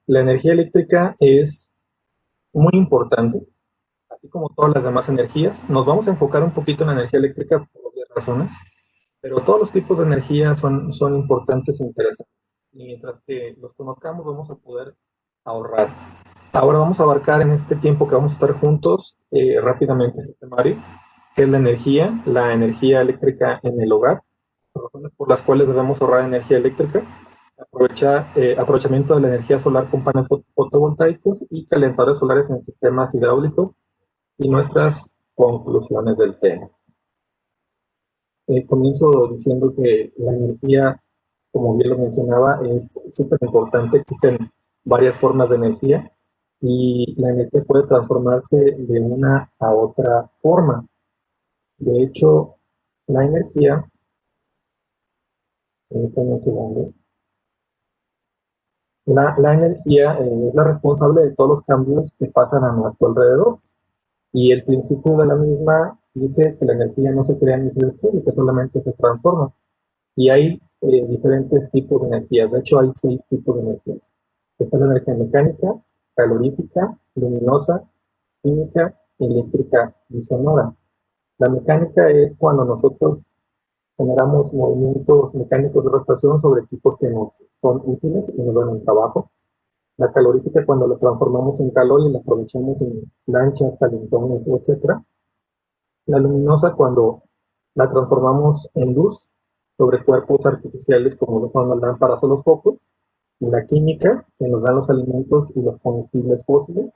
La energía eléctrica es muy importante, así como todas las demás energías. Nos vamos a enfocar un poquito en la energía eléctrica por varias razones, pero todos los tipos de energía son importantes e interesantes. Y mientras que los conozcamos, vamos a poder ahorrar. Ahora vamos a abarcar en este tiempo que vamos a estar juntos rápidamente este temario, que es la energía eléctrica en el hogar, las razones por las cuales debemos ahorrar energía eléctrica, aprovechamiento de la energía solar con paneles fotovoltaicos y calentadores solares en sistemas hidráulicos y nuestras conclusiones del tema. Comienzo diciendo que la energía, como bien lo mencionaba, es súper importante. Existen varias formas de energía y la energía puede transformarse de una a otra forma. De hecho, la energía, un segundo, la energía es la responsable de todos los cambios que pasan a nuestro alrededor. Y el principio de la misma dice que la energía no se crea ni se destruye, que solamente se transforma. Y hay diferentes tipos de energías. De hecho, hay 6 tipos de energías. Está la energía mecánica, calorífica, luminosa, química, eléctrica y sonora. La mecánica es cuando nosotros generamos movimientos mecánicos de rotación sobre equipos que nos son útiles y nos dan un trabajo. La calorífica cuando lo transformamos en calor y la aprovechamos en planchas, calentones, etcétera. La luminosa cuando la transformamos en luz sobre cuerpos artificiales como lo son las lámparas o los focos. La química, que nos dan los alimentos y los combustibles fósiles.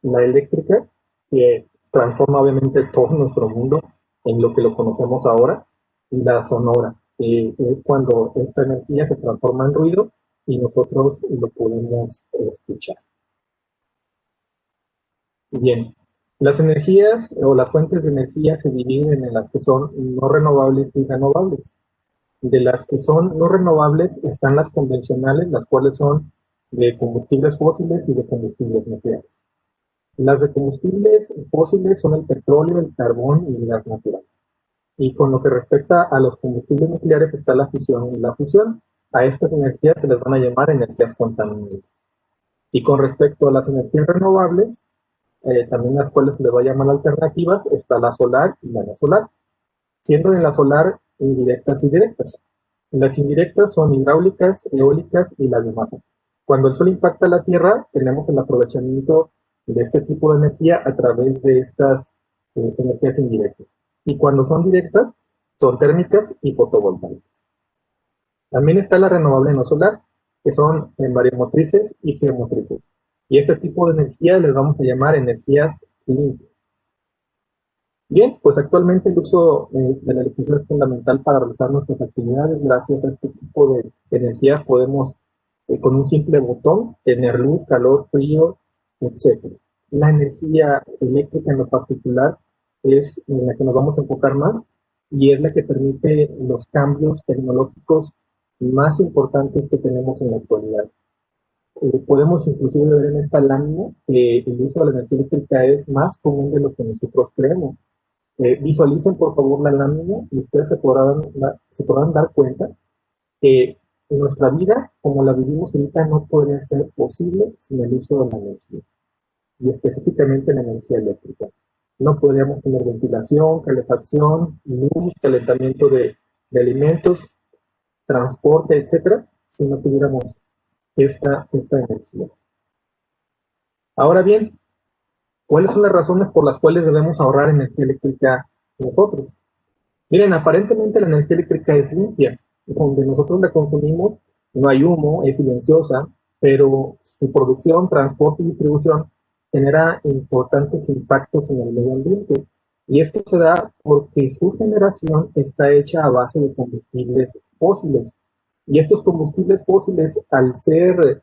La eléctrica, que transforma obviamente todo nuestro mundo en lo que lo conocemos ahora. Y la sonora, que es cuando esta energía se transforma en ruido y nosotros lo podemos escuchar. Bien, las energías o las fuentes de energía se dividen en las que son no renovables y renovables. De las que son no renovables están las convencionales, las cuales son de combustibles fósiles y de combustibles nucleares. Las de combustibles fósiles son el petróleo, el carbón y el gas natural. Y con lo que respecta a los combustibles nucleares está la fisión y la fusión. A estas energías se les van a llamar energías contaminantes. Y con respecto a las energías renovables, también las cuales se les va a llamar alternativas, está la solar y la no solar, siendo en la solar indirectas y directas. Las indirectas son hidráulicas, eólicas y la biomasa. Cuando el sol impacta la Tierra, tenemos el aprovechamiento de este tipo de energía a través de estas energías indirectas. Y cuando son directas, son térmicas y fotovoltaicas. También está la renovable no solar, que son mareomotrices y geomotrices. Y este tipo de energía les vamos a llamar energías limpias. Bien, pues actualmente el uso de la electricidad es fundamental para realizar nuestras actividades. Gracias a este tipo de energía podemos, con un simple botón, tener luz, calor, frío, etc. La energía eléctrica en lo particular es en la que nos vamos a enfocar más y es la que permite los cambios tecnológicos más importantes que tenemos en la actualidad. Podemos inclusive ver en esta lámina que el uso de la energía eléctrica es más común de lo que nosotros creemos. Visualicen por favor la lámina y ustedes se podrán dar cuenta que nuestra vida, como la vivimos ahorita, no podría ser posible sin el uso de la energía, y específicamente la energía eléctrica. No podríamos tener ventilación, calefacción, luz, calentamiento de alimentos, transporte, etcétera, si no tuviéramos esta energía. Ahora bien, ¿cuáles son las razones por las cuales debemos ahorrar energía eléctrica nosotros? Miren, aparentemente la energía eléctrica es limpia. Donde nosotros la consumimos no hay humo, es silenciosa, pero su producción, transporte y distribución genera importantes impactos en el medio ambiente. Y esto se da porque su generación está hecha a base de combustibles fósiles. Y estos combustibles fósiles, al ser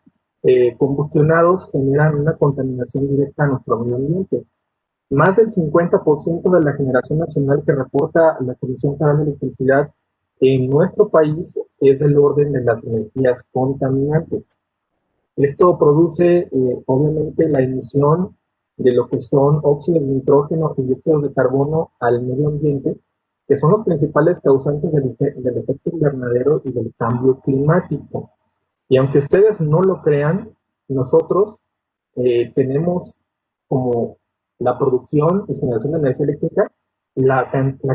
combustionados, generan una contaminación directa a nuestro medio ambiente. Más del 50% de la generación nacional que reporta la Comisión Federal de Electricidad en nuestro país es del orden de las energías contaminantes. Esto produce, obviamente, la emisión de lo que son óxidos de nitrógeno y dióxido de carbono al medio ambiente, que son los principales causantes del efecto invernadero y del cambio climático. Y aunque ustedes no lo crean, nosotros tenemos como la producción y generación de energía eléctrica la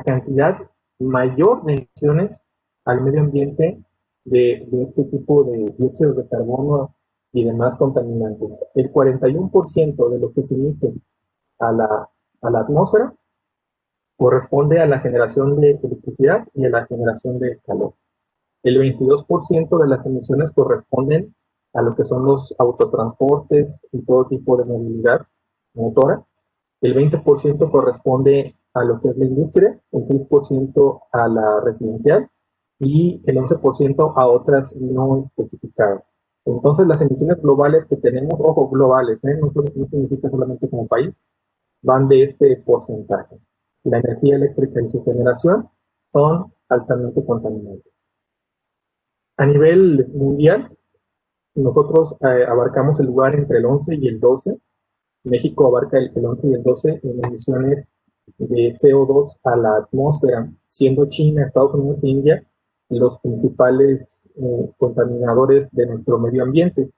cantidad mayor de emisiones al medio ambiente de este tipo de dióxido de carbono y demás contaminantes. El 41% de lo que se emite a la atmósfera corresponde a la generación de electricidad y a la generación de calor. El 22% de las emisiones corresponden a lo que son los autotransportes y todo tipo de movilidad motora. El 20% corresponde a lo que es la industria, el 6% a la residencial y el 11% a otras no especificadas. Entonces, las emisiones globales que tenemos, ojo, globales, no significa solamente como país, van de este porcentaje. La energía eléctrica y su generación son altamente contaminantes. A nivel mundial, nosotros abarcamos el lugar entre el 11 y el 12. México abarca el 11 y el 12 en emisiones de CO2 a la atmósfera, siendo China, Estados Unidos e India los principales contaminadores de nuestro medio ambiente.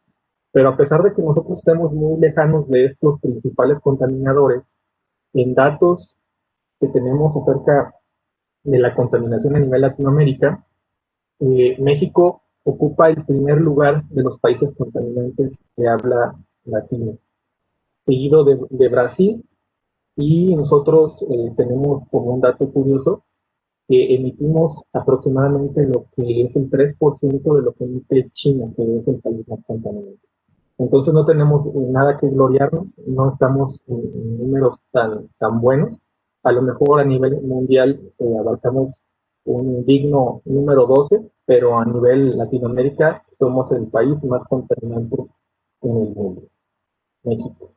Pero a pesar de que nosotros estemos muy lejanos de estos principales contaminadores, en datos que tenemos acerca de la contaminación a nivel Latinoamérica, México ocupa el primer lugar de los países contaminantes de habla latina, seguido de Brasil, y nosotros tenemos como un dato curioso que emitimos aproximadamente lo que es el 3% de lo que emite China, que es el país más contaminante. Entonces no tenemos nada que gloriarnos, no estamos en números tan buenos. A lo mejor a nivel mundial abarcamos un digno número 12, pero a nivel Latinoamérica somos el país más contaminante en el mundo, México.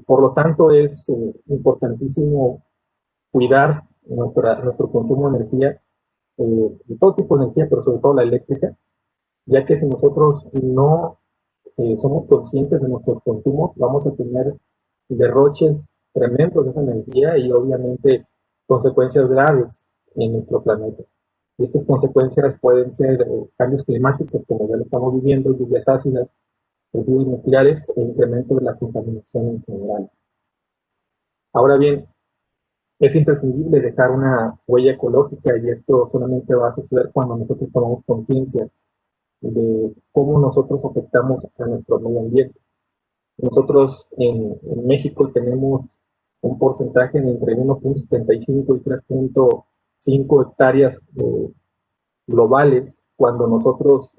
Por lo tanto, es importantísimo cuidar nuestro consumo de energía, de todo tipo de energía, pero sobre todo la eléctrica, ya que si nosotros no somos conscientes de nuestros consumos, vamos a tener derroches tremendos de esa energía y obviamente consecuencias graves en nuestro planeta. Y estas consecuencias pueden ser cambios climáticos, como ya lo estamos viviendo, lluvias ácidas, residuos nucleares e incremento de la contaminación en general. Ahora bien, es imprescindible dejar una huella ecológica y esto solamente va a suceder cuando nosotros tomamos conciencia de cómo nosotros afectamos a nuestro medio ambiente. Nosotros en México tenemos un porcentaje de entre 1.75 y 3.5 hectáreas globales, cuando nosotros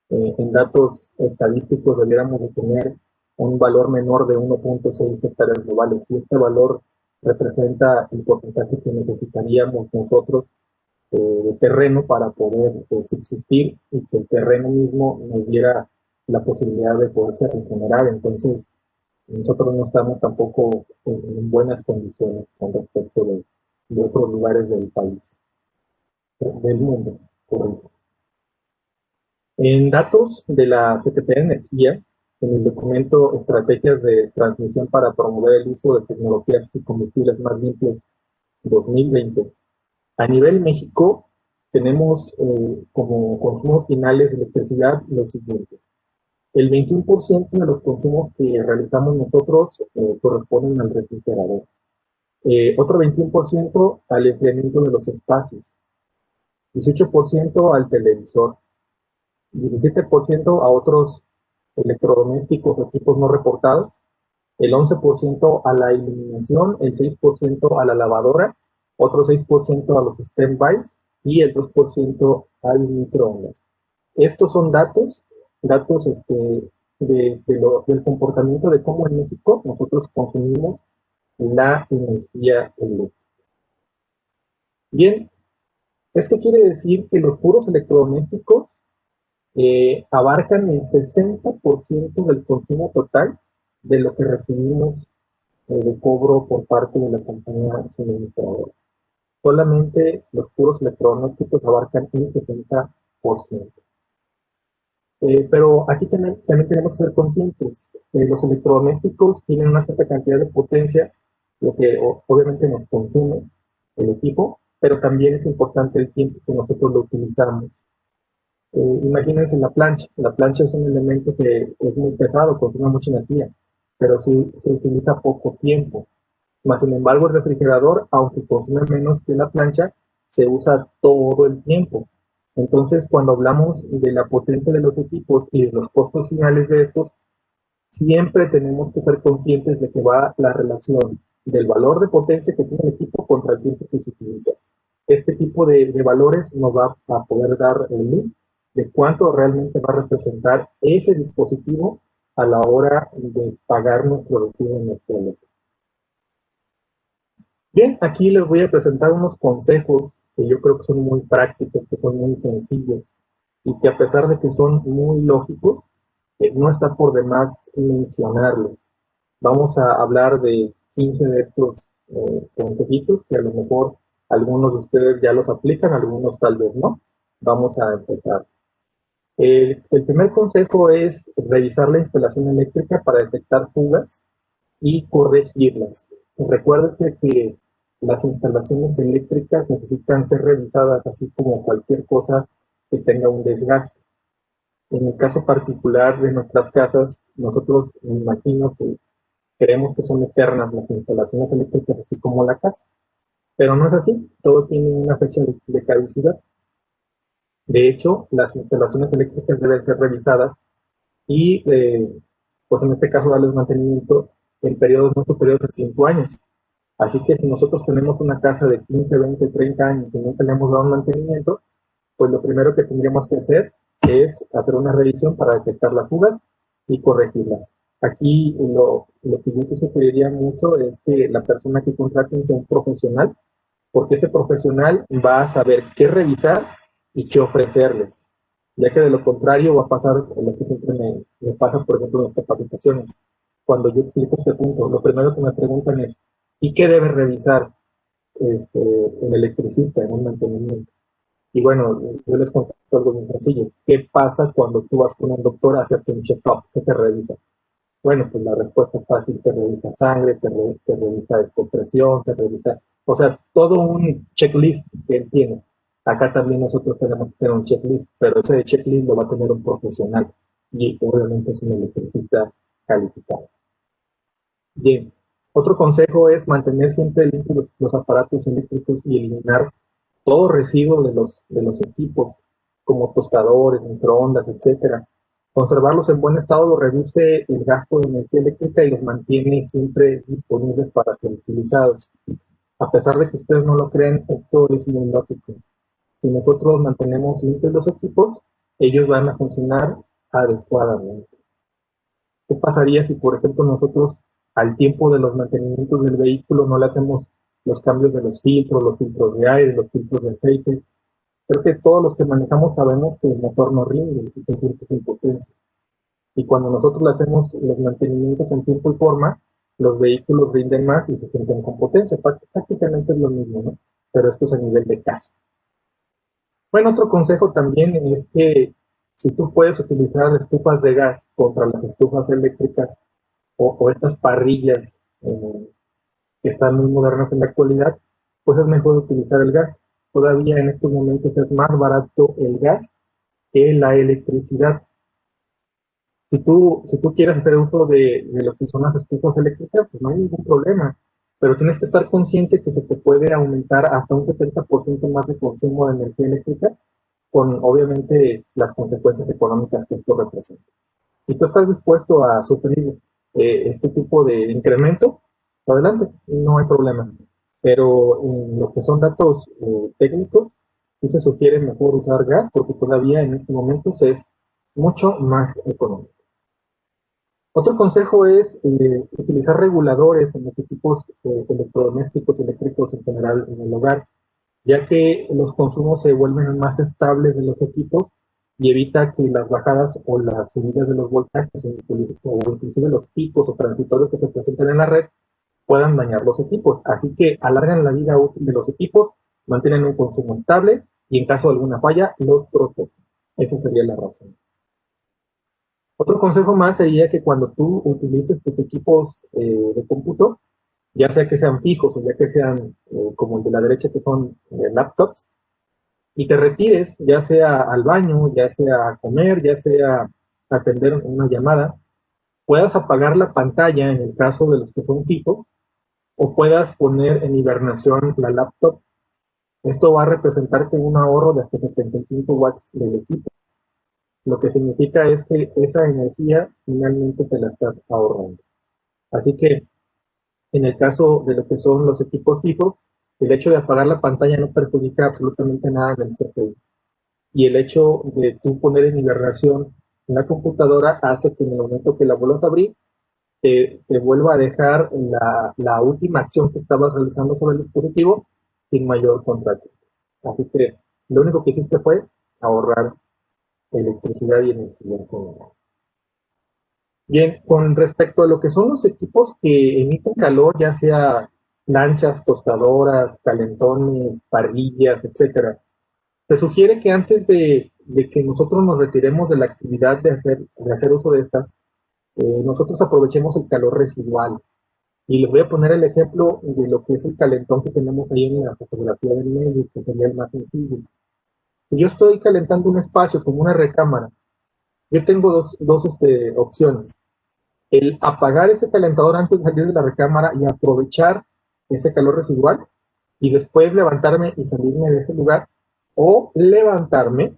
en datos estadísticos debiéramos de tener un valor menor de 1.6 hectáreas globales. Y este valor representa el porcentaje que necesitaríamos nosotros de terreno para poder subsistir y que el terreno mismo nos diera la posibilidad de poderse regenerar. Entonces, nosotros no estamos tampoco en buenas condiciones con respecto de otros lugares del país, del mundo, correcto. En datos de la Secretaría de Energía, en el documento Estrategias de Transmisión para promover el uso de tecnologías y combustibles más limpios 2020, a nivel México tenemos como consumos finales de electricidad lo siguiente. El 21% de los consumos que realizamos nosotros corresponden al refrigerador. Otro 21% al enfriamiento de los espacios. 18% al televisor. 17% a otros electrodomésticos o equipos no reportados. El 11% a la iluminación. El 6% a la lavadora. Otro 6% a los standbys. Y el 2% al microondas. Estos son datos del comportamiento de cómo en México nosotros consumimos la energía eléctrica. Bien, esto quiere decir que los puros electrodomésticos abarcan el 60% del consumo total de lo que recibimos de cobro por parte de la compañía suministradora. Solamente los puros electrodomésticos abarcan el 60%. Pero aquí también tenemos que ser conscientes. Los electrodomésticos tienen una cierta cantidad de potencia, lo que obviamente nos consume el equipo, pero también es importante el tiempo que nosotros lo utilizamos. Imagínense la plancha. La plancha es un elemento que es muy pesado, consume mucha energía, pero sí se utiliza poco tiempo. Más sin embargo, el refrigerador, aunque consume menos que la plancha, se usa todo el tiempo. Entonces, cuando hablamos de la potencia de los equipos y de los costos finales de estos, siempre tenemos que ser conscientes de que va la relación del valor de potencia que tiene el equipo contra el tiempo que se utiliza. Este tipo de valores nos va a poder dar luz de cuánto realmente va a representar ese dispositivo a la hora de pagar nuestro recibo de energía eléctrica. Bien, aquí les voy a presentar unos consejos que yo creo que son muy prácticos, que son muy sencillos y que a pesar de que son muy lógicos, no está por demás mencionarlos. Vamos a hablar de 15 de estos consejitos que a lo mejor algunos de ustedes ya los aplican, algunos tal vez no. Vamos a empezar. El primer consejo es revisar la instalación eléctrica para detectar fugas y corregirlas. Recuérdese que las instalaciones eléctricas necesitan ser revisadas así como cualquier cosa que tenga un desgaste. En el caso particular de nuestras casas, nosotros me imagino que creemos que son eternas las instalaciones eléctricas, así como la casa. Pero no es así, todo tiene una fecha de caducidad. De hecho, las instalaciones eléctricas deben ser revisadas y, pues en este caso, darles mantenimiento en periodos no superiores a 5 años. Así que si nosotros tenemos una casa de 15, 20, 30 años y no tenemos dado un mantenimiento, pues lo primero que tendríamos que hacer es hacer una revisión para detectar las fugas y corregirlas. Aquí lo que yo te sugeriría mucho es que la persona que contraten sea un profesional, porque ese profesional va a saber qué revisar y qué ofrecerles, ya que de lo contrario va a pasar lo que siempre me pasa, por ejemplo, en las capacitaciones. Cuando yo explico este punto, lo primero que me preguntan es, ¿y qué debe revisar un electricista en un mantenimiento? Y bueno, yo les contesto algo muy sencillo. ¿Qué pasa cuando tú vas con un doctor a hacerte un check-up? ¿Qué te revisa? Bueno, pues la respuesta es fácil. Te revisa sangre, te revisa descompresión, te revisa... O sea, todo un checklist que él tiene. Acá también nosotros tenemos que tener un checklist, pero ese checklist lo va a tener un profesional y obviamente es un electricista calificado. Bien, otro consejo es mantener siempre limpios los aparatos eléctricos y eliminar todo residuo de los equipos, como tostadores, microondas, etcétera. Conservarlos en buen estado reduce el gasto de energía eléctrica y los mantiene siempre disponibles para ser utilizados. A pesar de que ustedes no lo crean, esto es muy lógico. Si nosotros mantenemos limpios los equipos, ellos van a funcionar adecuadamente. ¿Qué pasaría si, por ejemplo, nosotros al tiempo de los mantenimientos del vehículo no le hacemos los cambios de los filtros de aire, los filtros de aceite? Creo que todos los que manejamos sabemos que el motor no rinde y se siente sin potencia. Y cuando nosotros le hacemos los mantenimientos en tiempo y forma, los vehículos rinden más y se sienten con potencia. Prácticamente es lo mismo, ¿no? Pero esto es a nivel de casa. Bueno, otro consejo también es que si tú puedes utilizar estufas de gas contra las estufas eléctricas o estas parrillas que están muy modernas en la actualidad, pues es mejor utilizar el gas. Todavía en estos momentos es más barato el gas que la electricidad. Si tú quieres hacer uso de lo que son las estufas eléctricas, pues no hay ningún problema. Pero tienes que estar consciente que se te puede aumentar hasta un 70% más de consumo de energía eléctrica, con obviamente las consecuencias económicas que esto representa. Si tú estás dispuesto a sufrir este tipo de incremento, pues adelante, no hay problema. Pero en lo que son datos técnicos, sí se sugiere mejor usar gas porque todavía en estos momentos es mucho más económico. Otro consejo es utilizar reguladores en los equipos electrodomésticos, eléctricos en general en el hogar, ya que los consumos se vuelven más estables de los equipos y evita que las bajadas o las subidas de los voltajes o inclusive los picos o transitorios que se presenten en la red puedan dañar los equipos. Así que alargan la vida útil de los equipos, mantienen un consumo estable y en caso de alguna falla los protegen. Esa sería la razón. Otro consejo más sería que cuando tú utilices tus equipos de cómputo, ya sea que sean fijos o ya que sean como el de la derecha que son laptops, y te retires, ya sea al baño, ya sea a comer, ya sea a atender una llamada, puedas apagar la pantalla en el caso de los que son fijos, o puedas poner en hibernación la laptop. Esto va a representarte un ahorro de hasta 75 watts del equipo. Lo que significa es que esa energía finalmente te la estás ahorrando. Así que en el caso de lo que son los equipos fijos, el hecho de apagar la pantalla no perjudica absolutamente nada en el CPU. Y el hecho de tú poner en hibernación la computadora hace que en el momento que la vuelvas a abrir, te vuelva a dejar la última acción que estabas realizando sobre el dispositivo sin mayor contrato. Así que lo único que hiciste fue ahorrar electricidad y energía. Bien, con respecto a lo que son los equipos que emiten calor, ya sea lanchas, tostadoras, calentones, parrillas, etcétera, se sugiere que antes de que nosotros nos retiremos de la actividad de hacer uso de estas, nosotros aprovechemos el calor residual. Y les voy a poner el ejemplo de lo que es el calentón que tenemos ahí en la fotografía del medio, que sería el más sencillo. Si yo estoy calentando un espacio como una recámara, yo tengo dos opciones. El apagar ese calentador antes de salir de la recámara y aprovechar ese calor residual y después levantarme y salirme de ese lugar, o levantarme,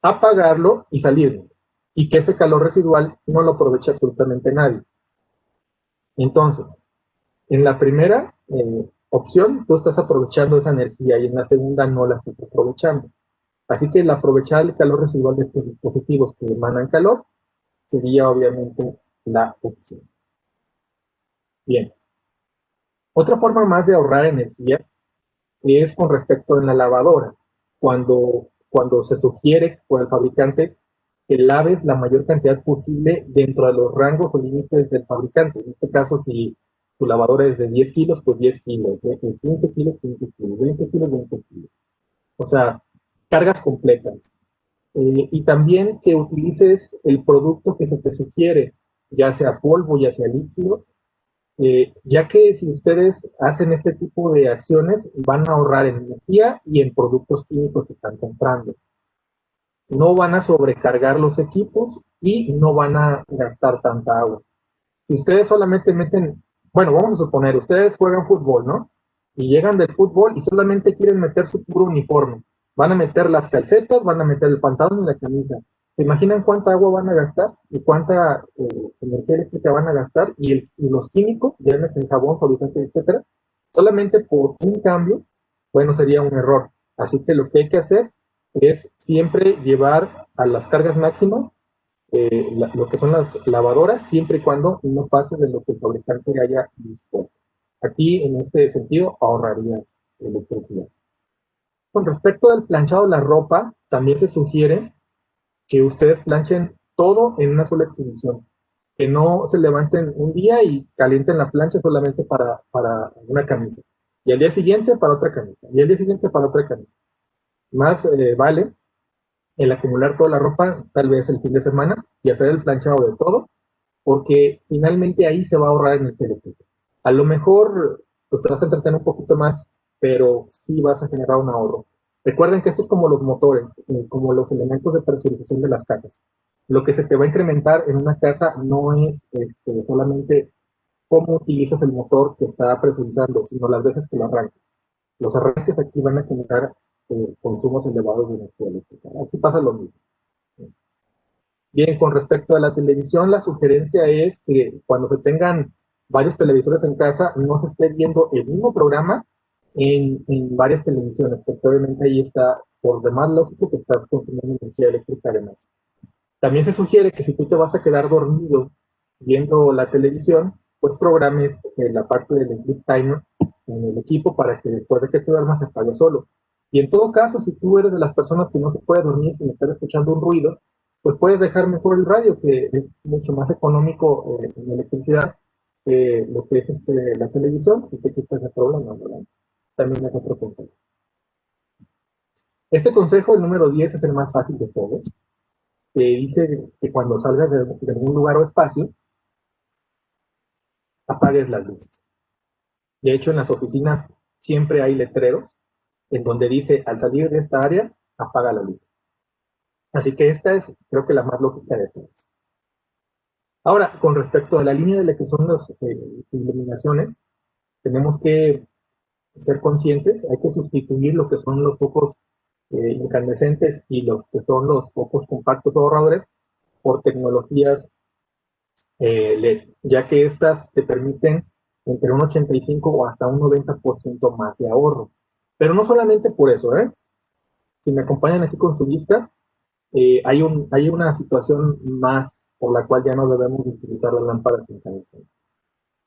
apagarlo y salirme, y que ese calor residual no lo aproveche absolutamente nadie. Entonces, en la primera opción, tú estás aprovechando esa energía, y en la segunda no la estás aprovechando. Así que el aprovechar el calor residual de estos dispositivos que emanan calor sería obviamente la opción. Bien, otra forma más de ahorrar energía es con respecto a la lavadora. Cuando se sugiere por el fabricante que laves la mayor cantidad posible dentro de los rangos o límites del fabricante. En este caso, si tu lavadora es de 10 kilos, pues 10 kilos, de 15 kilos, 15 kilos, 20 kilos, 20 kilos. O sea, cargas completas. Y también que utilices el producto que se te sugiere, ya sea polvo, ya sea líquido, ya que si ustedes hacen este tipo de acciones, van a ahorrar en energía y en productos químicos que están comprando. No van a sobrecargar los equipos y no van a gastar tanta agua. Si ustedes solamente meten, bueno, vamos a suponer, ustedes juegan fútbol, ¿no? Y llegan del fútbol y solamente quieren meter su puro uniforme. Van a meter las calcetas, van a meter el pantalón y la camisa. ¿Se imaginan cuánta agua van a gastar y cuánta energía eléctrica van a gastar? Y los químicos, ya en jabón, suavizante, etcétera, solamente por un cambio, bueno, sería un error. Así que lo que hay que hacer es siempre llevar a las cargas máximas lo que son las lavadoras, siempre y cuando no pase de lo que el fabricante haya dispuesto. Aquí, en este sentido, ahorrarías electricidad. Con respecto al planchado de la ropa, también se sugiere que ustedes planchen todo en una sola exhibición, que no se levanten un día y calienten la plancha solamente para una camisa, y al día siguiente para otra camisa, y al día siguiente para otra camisa. Más vale el acumular toda la ropa, tal vez el fin de semana, y hacer el planchado de todo, porque finalmente ahí se va a ahorrar energía eléctrica. A lo mejor pues, te vas a entretener un poquito más, pero sí vas a generar un ahorro. Recuerden que esto es como los motores, como los elementos de presurización de las casas. Lo que se te va a incrementar en una casa no es solamente cómo utilizas el motor que está presurizando, sino las veces que lo arrancas. Los arranques aquí van a generar consumos elevados de energía eléctrica. Aquí pasa lo mismo. Bien, con respecto a la televisión, la sugerencia es que cuando se tengan varios televisores en casa, no se esté viendo el mismo programa en varias televisiones, porque obviamente ahí está, por demás lógico, que estás consumiendo energía eléctrica además. También se sugiere que si tú te vas a quedar dormido viendo la televisión, pues programes la parte del sleep timer en el equipo para que después de que te duermas se apague solo. Y en todo caso, si tú eres de las personas que no se puede dormir sin estar escuchando un ruido, pues puedes dejar mejor el radio, que es mucho más económico en electricidad que lo que es la televisión, y te quitas el problema, ¿verdad? También es otro consejo. Este consejo, el número 10, es el más fácil de todos. Te dice que cuando salgas de algún lugar o espacio, apagues las luces. De hecho, en las oficinas siempre hay letreros en donde dice, al salir de esta área, apaga la luz. Así que esta es, creo que la más lógica de todas. Ahora, con respecto a la línea de la que son las iluminaciones, tenemos que ser conscientes, hay que sustituir lo que son los focos incandescentes y los que son los focos compactos o ahorradores por tecnologías LED, ya que estas te permiten entre un 85 o hasta un 90% más de ahorro. Pero no solamente por eso, ¿eh? Si me acompañan aquí con su vista, hay una situación más por la cual ya no debemos utilizar las lámparas incandescentes.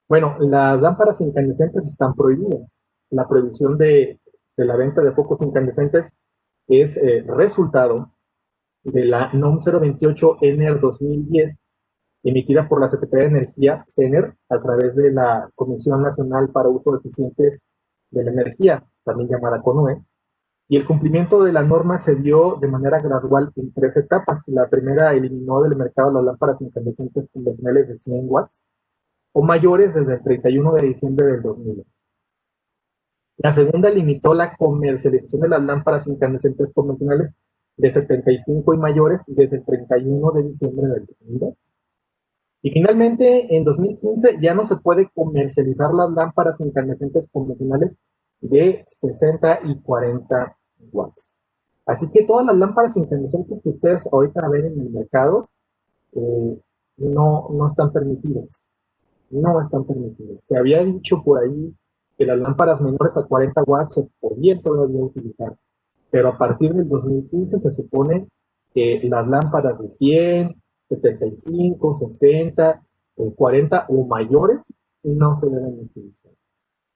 Bueno, las lámparas incandescentes están prohibidas. La prohibición de la venta de focos incandescentes es resultado de la NOM 028 NR 2010, emitida por la Secretaría de Energía, CENER, a través de la Comisión Nacional para Uso Eficientes de la Energía, también llamada CONUE, y el cumplimiento de la norma se dio de manera gradual en 3 etapas. La primera eliminó del mercado las lámparas incandescentes convencionales de 100 watts o mayores desde el 31 de diciembre del 2000. La segunda limitó la comercialización de las lámparas incandescentes convencionales de 75 y mayores desde el 31 de diciembre del 2002. Y finalmente, en 2015 ya no se puede comercializar las lámparas incandescentes convencionales de 60 y 40 watts. Así que todas las lámparas incandescentes que ustedes ahorita ven en el mercado no están permitidas. No están permitidas. Se había dicho por ahí que las lámparas menores a 40 watts se podían todavía utilizar, pero a partir del 2015 se supone que las lámparas de 100, 75, 60, 40 o mayores no se deben utilizar.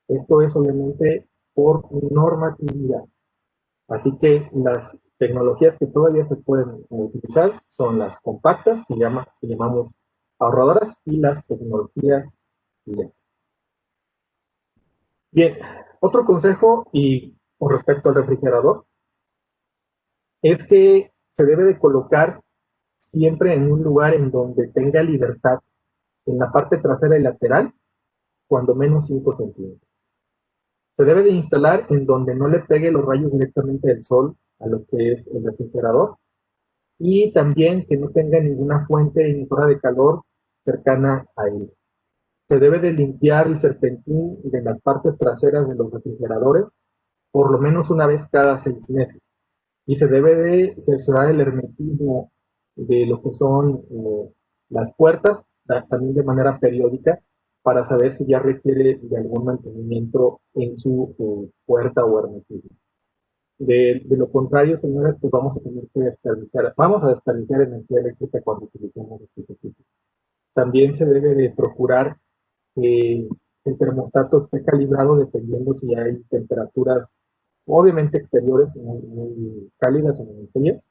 Esto es obviamente por normatividad. Así que las tecnologías que todavía se pueden utilizar son las compactas, que llamamos ahorradoras, y las tecnologías LED. Bien, otro consejo y con respecto al refrigerador es que se debe de colocar siempre en un lugar en donde tenga libertad en la parte trasera y lateral, cuando menos 5 centímetros. Se debe de instalar en donde no le pegue los rayos directamente del sol a lo que es el refrigerador, y también que no tenga ninguna fuente emisora de calor cercana a él. Se debe de limpiar el serpentín de las partes traseras de los refrigeradores por lo menos una vez cada 6 meses. Y se debe de cerciorar el hermetismo de lo que son las puertas, también de manera periódica, para saber si ya requiere de algún mantenimiento en su puerta o hermetismo. De lo contrario, señores, pues vamos a tener que desperdiciar energía eléctrica cuando utilicemos estos equipos. También se debe de procurar que el termostato esté calibrado dependiendo si hay temperaturas, obviamente exteriores, muy cálidas o muy frías,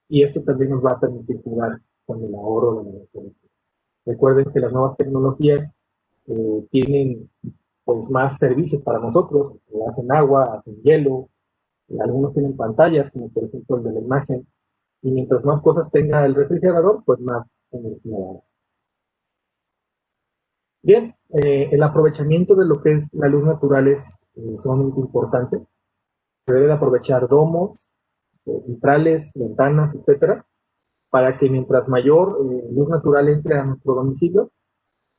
y esto también nos va a permitir jugar con el ahorro de energía eléctrica. Recuerden que las nuevas tecnologías tienen pues más servicios para nosotros, hacen agua, hacen hielo, algunos tienen pantallas, como por ejemplo el de la imagen, y mientras más cosas tenga el refrigerador, pues más energía da. Bien, el aprovechamiento de lo que es la luz natural es sumamente importante. Se debe de aprovechar domos, vitrales, ventanas, etcétera, para que mientras mayor luz natural entre a nuestro domicilio,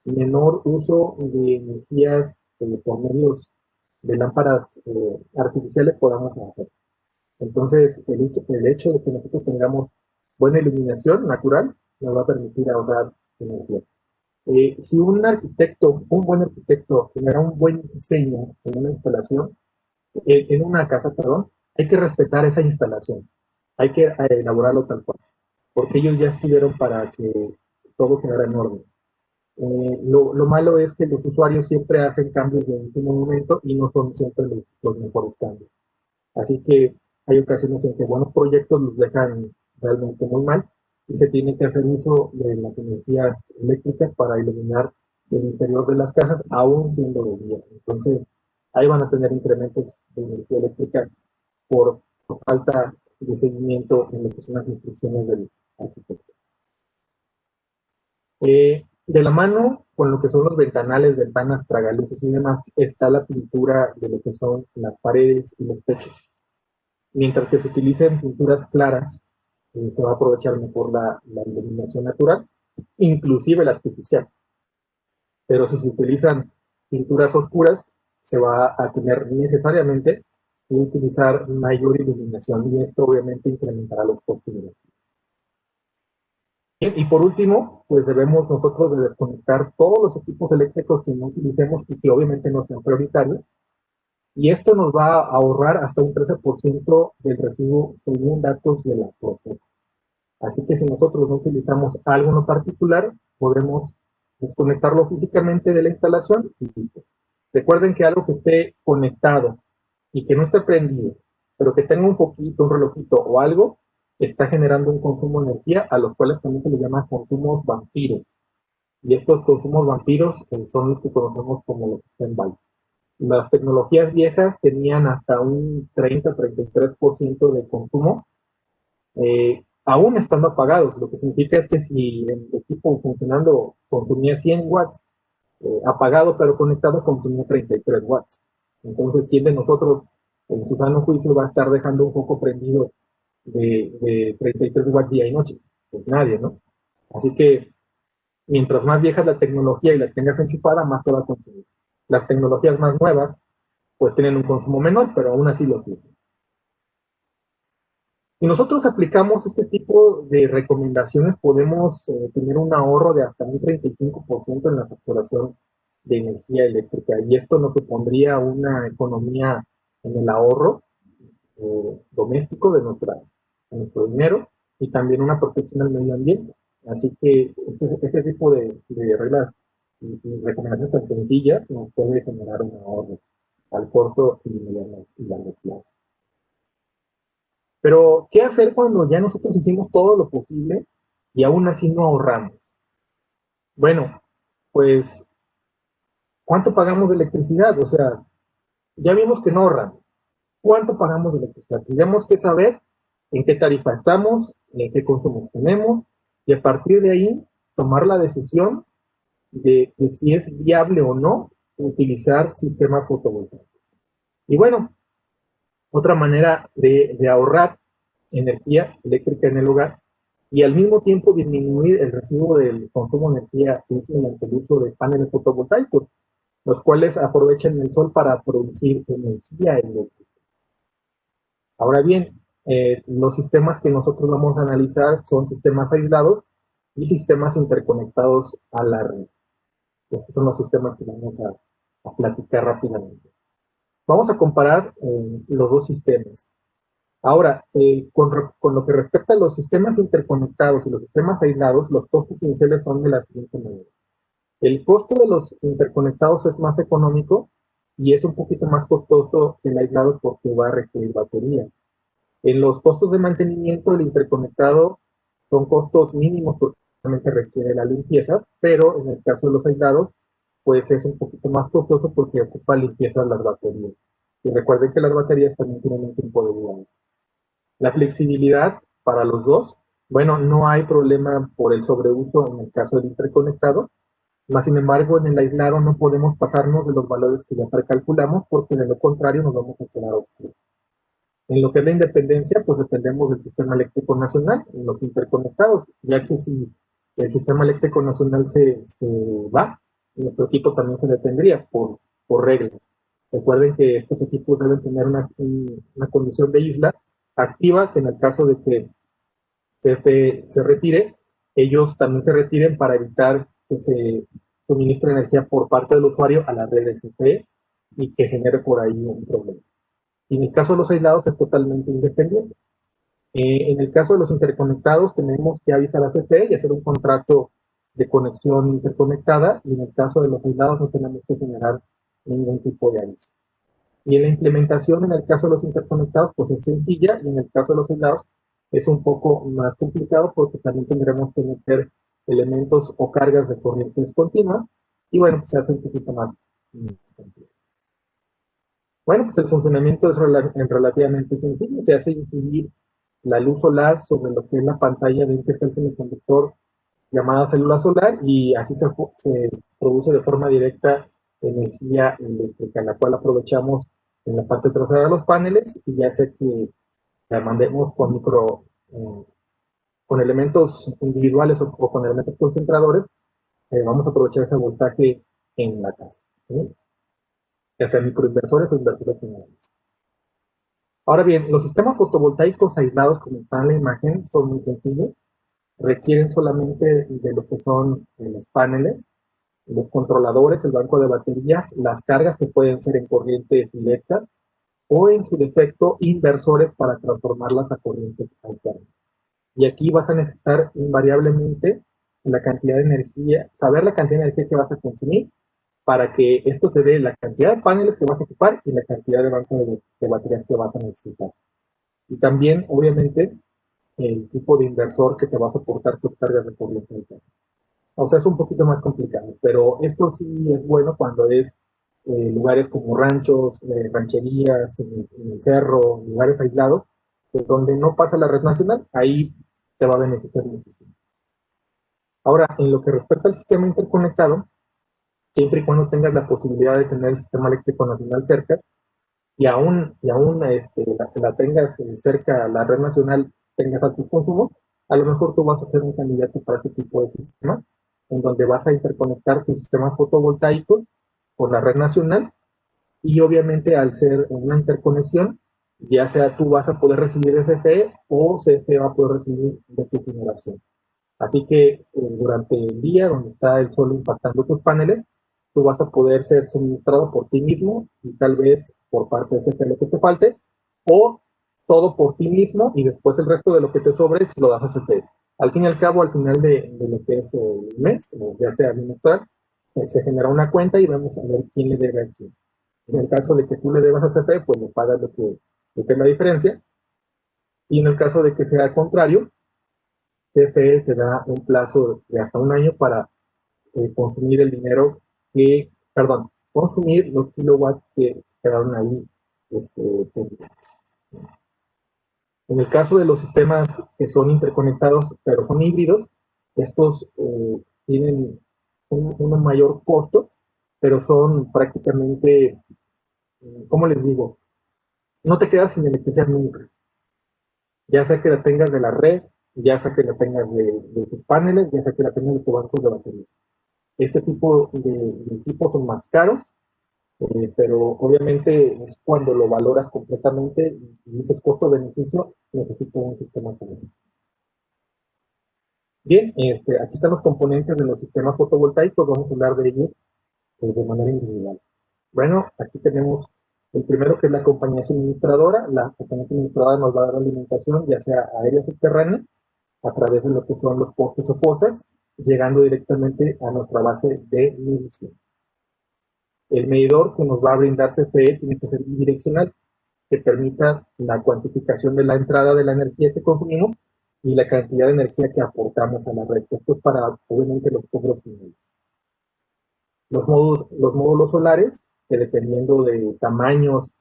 menor uso de energías por medios de lámparas artificiales podamos hacer. Entonces, el hecho de que nosotros tengamos buena iluminación natural nos va a permitir ahorrar energía. Si un buen arquitecto, genera un buen diseño en una instalación, en una casa, perdón, hay que respetar esa instalación. Hay que elaborarlo tal cual, porque ellos ya estuvieron para que todo quedara en orden. Lo malo es que los usuarios siempre hacen cambios de último momento y no son siempre los mejores cambios. Así que hay ocasiones en que buenos proyectos los dejan realmente muy mal y se tiene que hacer uso de las energías eléctricas para iluminar el interior de las casas, aún siendo de día. Entonces, ahí van a tener incrementos de energía eléctrica por falta de seguimiento en lo que son las instrucciones del arquitecto. De la mano con lo que son los ventanales, ventanas, tragaluces y demás, está la pintura de lo que son las paredes y los techos. Mientras que se utilicen pinturas claras, se va a aprovechar mejor la iluminación natural, inclusive la artificial. Pero si se utilizan pinturas oscuras, se va a tener necesariamente que utilizar mayor iluminación y esto obviamente incrementará los costos de energía. Y por último, pues debemos nosotros de desconectar todos los equipos eléctricos que no utilicemos y que obviamente no sean prioritarios. Y esto nos va a ahorrar hasta un 13% del recibo según datos de la Profeco. Así que si nosotros no utilizamos algo en lo particular, podemos desconectarlo físicamente de la instalación y listo. Recuerden que algo que esté conectado y que no esté prendido, pero que tenga un poquito, un relojito o algo, está generando un consumo de energía, a los cuales también se les llama consumos vampiros. Y estos consumos vampiros son los que conocemos como los stand-by. Las tecnologías viejas tenían hasta un 30-33% de consumo, aún estando apagados, lo que significa es que si el equipo funcionando consumía 100 watts, apagado pero conectado consumía 33 watts. Entonces, ¿quién de nosotros en su sano juicio va a estar dejando un foco prendido de 33 watts día y noche? Pues nadie, ¿no? Así que mientras más vieja la tecnología y la tengas enchufada, más te va a consumir. Las tecnologías más nuevas, pues tienen un consumo menor, pero aún así lo tienen. Si nosotros aplicamos este tipo de recomendaciones, podemos tener un ahorro de hasta un 35% en la facturación de energía eléctrica. Y esto nos supondría una economía en el ahorro doméstico de nuestro dinero y también una protección al medio ambiente. Así que este tipo de reglas y recomendaciones tan sencillas nos puede generar un ahorro al corto y mediano y largo plazo. Pero, ¿qué hacer cuando ya nosotros hicimos todo lo posible y aún así no ahorramos? Bueno, pues, ¿cuánto pagamos de electricidad? O sea, ya vimos que no ahorramos. ¿Cuánto pagamos de electricidad? Tenemos que saber en qué tarifa estamos, en qué consumos tenemos, y a partir de ahí tomar la decisión de si es viable o no utilizar sistemas fotovoltaicos. Y bueno, otra manera de ahorrar energía eléctrica en el hogar y al mismo tiempo disminuir el recibo del consumo de energía mediante el uso de paneles fotovoltaicos, los cuales aprovechan el sol para producir energía eléctrica. Ahora bien, los sistemas que nosotros vamos a analizar son sistemas aislados y sistemas interconectados a la red. Estos son los sistemas que vamos a platicar rápidamente. Vamos a comparar los dos sistemas. Ahora, con lo que respecta a los sistemas interconectados y los sistemas aislados, los costos iniciales son de la siguiente manera. El costo de los interconectados es más económico y es un poquito más costoso que el aislado porque va a requerir baterías. En los costos de mantenimiento del interconectado son costos mínimos porque realmente requiere la limpieza, pero en el caso de los aislados, pues es un poquito más costoso porque ocupa limpieza de las baterías. Y recuerden que las baterías también tienen un tiempo de vida. La flexibilidad para los dos, bueno, no hay problema por el sobreuso en el caso del interconectado, más sin embargo en el aislado no podemos pasarnos de los valores que ya precalculamos porque de lo contrario nos vamos a quedar oscuros. En lo que es la independencia, pues dependemos del sistema eléctrico nacional, en los interconectados, ya que si el sistema eléctrico nacional se va, nuestro equipo también se detendría por reglas. Recuerden que estos equipos deben tener una condición de isla activa, que en el caso de que CFE se retire, ellos también se retiren para evitar que se suministre energía por parte del usuario a la red de CFE y que genere por ahí un problema. Y en el caso de los aislados es totalmente independiente. En el caso de los interconectados tenemos que avisar a CFE y hacer un contrato de conexión interconectada y en el caso de los aislados no tenemos que generar ningún tipo de aviso. Y en la implementación, en el caso de los interconectados, pues es sencilla, y en el caso de los aislados es un poco más complicado porque también tendremos que meter elementos o cargas de corrientes continuas, y bueno, pues se hace un poquito más complejo. Bueno, pues el funcionamiento es relativamente sencillo, se hace incidir la luz solar sobre lo que es la pantalla de un que está el semiconductor llamada célula solar y así se produce de forma directa energía eléctrica, la cual aprovechamos en la parte trasera de los paneles y ya sé que la mandemos con con elementos individuales o con elementos concentradores, vamos a aprovechar ese voltaje en la casa, ¿sí? Ya sea microinversores o inversores finales. Ahora bien, los sistemas fotovoltaicos aislados, como está en la imagen, son muy sencillos, requieren solamente de lo que son los paneles, los controladores, el banco de baterías, las cargas que pueden ser en corrientes directas o en su defecto inversores para transformarlas a corrientes alternas. Y aquí vas a necesitar invariablemente la cantidad de energía, saber la cantidad de energía que vas a consumir para que esto te dé la cantidad de paneles que vas a ocupar y la cantidad de banco de baterías que vas a necesitar. Y también, obviamente, el tipo de inversor que te va a soportar tus cargas de corriente alterna. O sea, es un poquito más complicado, pero esto sí es bueno cuando es lugares como ranchos, rancherías, en el cerro, lugares aislados, donde no pasa la red nacional, ahí te va a beneficiar muchísimo. Ahora, en lo que respecta al sistema interconectado, siempre y cuando tengas la posibilidad de tener el sistema eléctrico nacional cerca, la tengas cerca a la red nacional, tengas altos consumos, a lo mejor tú vas a ser un candidato para ese tipo de sistemas, en donde vas a interconectar tus sistemas fotovoltaicos con la red nacional y obviamente al ser una interconexión, ya sea tú vas a poder recibir de CFE o CFE va a poder recibir de tu generación. Así que durante el día donde está el sol impactando tus paneles, tú vas a poder ser suministrado por ti mismo y tal vez por parte de ese lo que te falte, o todo por ti mismo y después el resto de lo que te sobre se lo das a CFE. Al fin y al cabo, al final de lo que es el mes, o ya sea bimestral, se genera una cuenta y vamos a ver quién le debe a quién. En el caso de que tú le debas a CFE, pues le pagas lo que es la diferencia. Y en el caso de que sea al contrario, CFE te da un plazo de hasta un año para consumir el dinero consumir los kilowatts que quedaron ahí pendientes. En el caso de los sistemas que son interconectados, pero son híbridos, estos tienen un mayor costo, pero son prácticamente, ¿cómo les digo? No te quedas sin electricidad nunca, ya sea que la tengas de la red, ya sea que la tengas de tus paneles, ya sea que la tengas de tu banco de baterías. Este tipo de equipos son más caros, pero obviamente es cuando lo valoras completamente y dices costo-beneficio, necesito un sistema como este. Bien, aquí están los componentes de los sistemas fotovoltaicos, vamos a hablar de ellos de manera individual. Bueno, aquí tenemos el primero que es la compañía suministradora. La compañía suministradora nos va a dar alimentación, ya sea aérea o subterránea, a través de lo que son los postes o fosas, llegando directamente a nuestra base de medición. El medidor que nos va a brindar CFE tiene que ser bidireccional, que permita la cuantificación de la entrada de la energía que consumimos y la cantidad de energía que aportamos a la red. Esto es para, obviamente, los cobros finales. Los módulos solares, que dependiendo de tamaños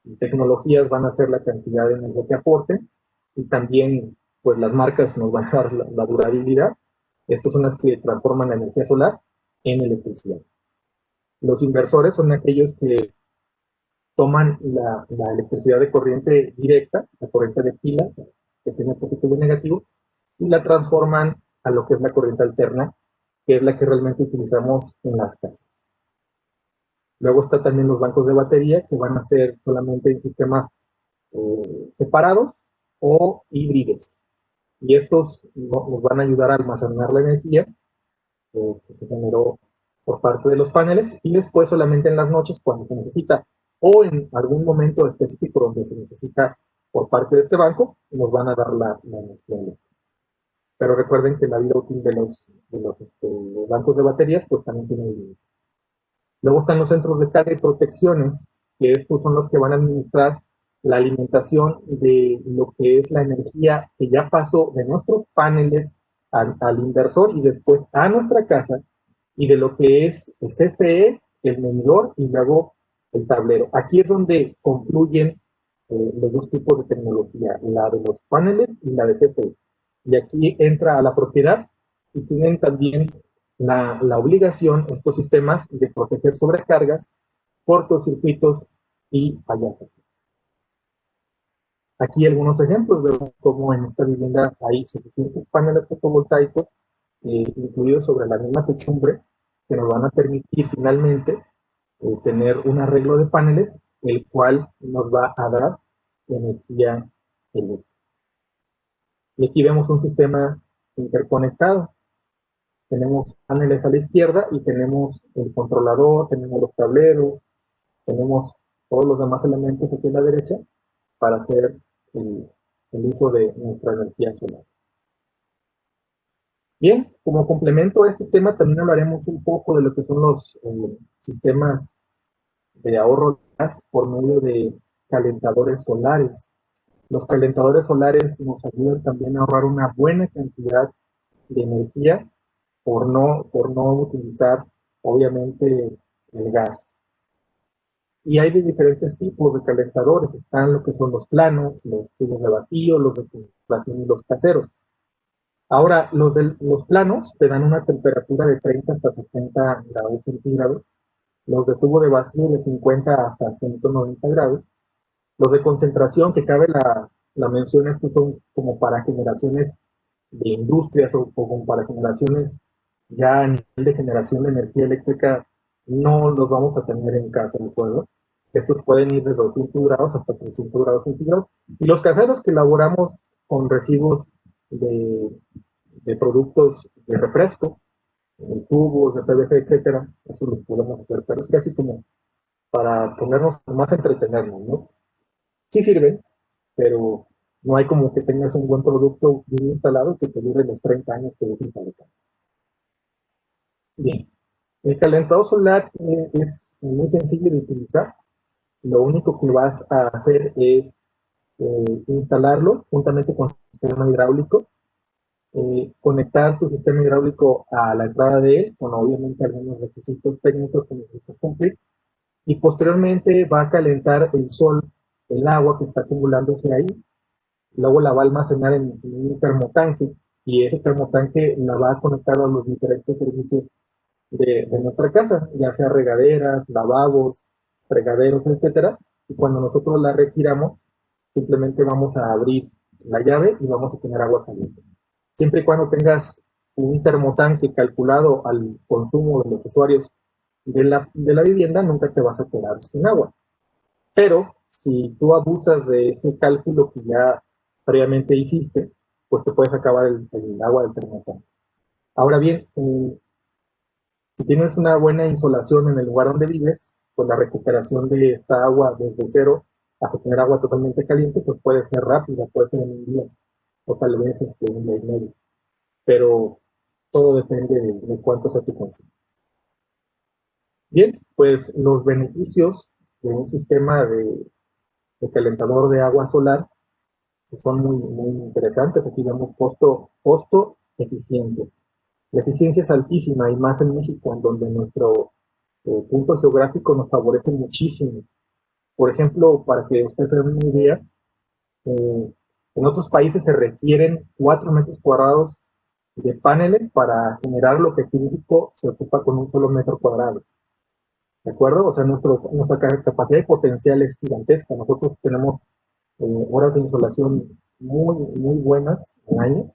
y tecnologías van a ser la cantidad de energía que aporten, y también pues las marcas nos van a dar la durabilidad. Estas son las que transforman la energía solar en electricidad. Los inversores son aquellos que toman la electricidad de corriente directa, la corriente de pila, que tiene positivo y negativo, y la transforman a lo que es la corriente alterna, que es la que realmente utilizamos en las casas. Luego está también los bancos de batería, que van a ser solamente en sistemas separados o híbridos. Y estos nos van a ayudar a almacenar la energía que se generó por parte de los paneles y después solamente en las noches cuando se necesita o en algún momento específico donde se necesita por parte de este banco, nos van a dar la energía. Pero recuerden que la vida útil de los bancos de baterías pues también tiene límite. Luego están los centros de carga y protecciones, que estos son los que van a administrar la alimentación de lo que es la energía que ya pasó de nuestros paneles al inversor y después a nuestra casa, y de lo que es el CFE, el medidor y luego el tablero. Aquí es donde confluyen los dos tipos de tecnología, la de los paneles y la de CFE. Y aquí entra a la propiedad y tienen también la obligación, estos sistemas, de proteger sobrecargas, cortocircuitos y fallas. Aquí algunos ejemplos, vemos cómo en esta vivienda hay suficientes paneles fotovoltaicos incluidos sobre la misma techumbre que nos van a permitir finalmente tener un arreglo de paneles, el cual nos va a dar energía eléctrica. Y aquí vemos un sistema interconectado. Tenemos paneles a la izquierda y tenemos el controlador, tenemos los tableros, tenemos todos los demás elementos aquí a la derecha para hacer el uso de nuestra energía solar. Bien, como complemento a este tema también hablaremos un poco de lo que son los sistemas de ahorro de gas por medio de calentadores solares. Los calentadores solares nos ayudan también a ahorrar una buena cantidad de energía por no utilizar, obviamente, el gas. Y hay de diferentes tipos de calentadores. Están lo que son los planos, los tubos de vacío, los de circulación y los caseros. Ahora, los planos te dan una temperatura de 30 hasta 70 grados centígrados. Los de tubo de vacío de 50 hasta 190 grados. Los de concentración, que cabe la mención, es que son como para generaciones de industrias o como para generaciones ya a nivel de generación de energía eléctrica, no los vamos a tener en casa, ¿de acuerdo? Estos pueden ir de 200 grados hasta 300 grados centígrados. Y los caseros que elaboramos con residuos de, de productos de refresco, de tubos, de PVC, etcétera, eso lo podemos hacer, pero es casi como para ponernos más a entretenernos, ¿no? Sí sirven, pero no hay como que tengas un buen producto bien instalado que te dure los 30 años que dejes fabricar. Bien, el calentador solar es muy sencillo de utilizar. Lo único que vas a hacer es instalarlo juntamente con el sistema hidráulico, conectar tu sistema hidráulico a la entrada de él, con obviamente algunos requisitos técnicos que necesitas cumplir, y posteriormente va a calentar el sol, el agua que está acumulándose ahí, luego la va a almacenar en un termotanque, y ese termotanque la va a conectar a los diferentes servicios de nuestra casa, ya sea regaderas, lavabos, fregaderos, etcétera, y cuando nosotros la retiramos, simplemente vamos a abrir la llave y vamos a tener agua caliente. Siempre y cuando tengas un termotanque calculado al consumo de los usuarios de la vivienda, nunca te vas a quedar sin agua. Pero si tú abusas de ese cálculo que ya previamente hiciste, pues te puedes acabar el agua del termotanque. Ahora bien, si tienes una buena insolación en el lugar donde vives, pues la recuperación de esta agua desde cero hasta tener agua totalmente caliente, pues puede ser rápida, puede ser en un día, o tal vez un día y medio. Pero todo depende de cuánto sea tu consumo. Bien, pues los beneficios de un sistema de calentador de agua solar son muy, muy interesantes. Aquí vemos costo, eficiencia. La eficiencia es altísima y más en México, en donde nuestro punto geográfico nos favorece muchísimo. Por ejemplo, para que ustedes se den una idea, eh, en otros países se requieren 4 metros cuadrados de paneles para generar lo que aquí en México se ocupa con un solo metro cuadrado. ¿De acuerdo? O sea, nuestra capacidad de potencial es gigantesca. Nosotros tenemos horas de insolación muy, muy buenas al año,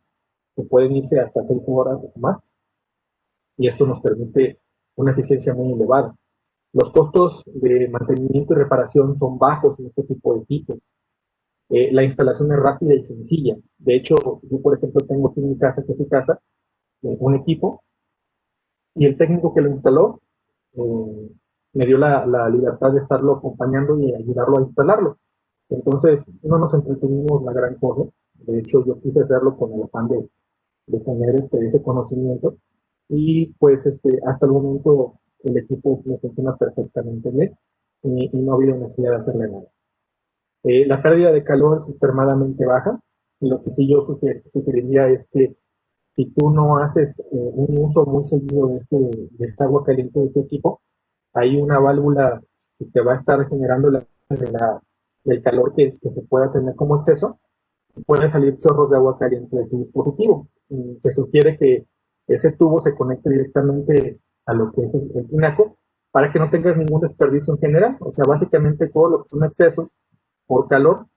que pueden irse hasta 6 horas o más, y esto nos permite una eficiencia muy elevada. Los costos de mantenimiento y reparación son bajos en este tipo de equipos. La instalación es rápida y sencilla. De hecho, yo, por ejemplo, tengo aquí en mi casa, que es mi casa, un equipo, y el técnico que lo instaló me dio la libertad de estarlo acompañando y ayudarlo a instalarlo. Entonces, no nos entretenimos la gran cosa. De hecho, yo quise hacerlo con el afán de tener ese conocimiento. Y pues hasta el momento el equipo me funciona perfectamente bien y no ha habido necesidad de hacerle nada. La pérdida de calor es extremadamente baja. Y lo que sí yo sugeriría es que si tú no haces un uso muy seguido de esta agua caliente de tu equipo, hay una válvula que te va a estar generando del calor que se pueda tener como exceso, y pueden salir chorros de agua caliente de tu dispositivo. Y se sugiere que ese tubo se conecte directamente a lo que es el tinaco para que no tengas ningún desperdicio en general. O sea, básicamente todo lo que son excesos por calor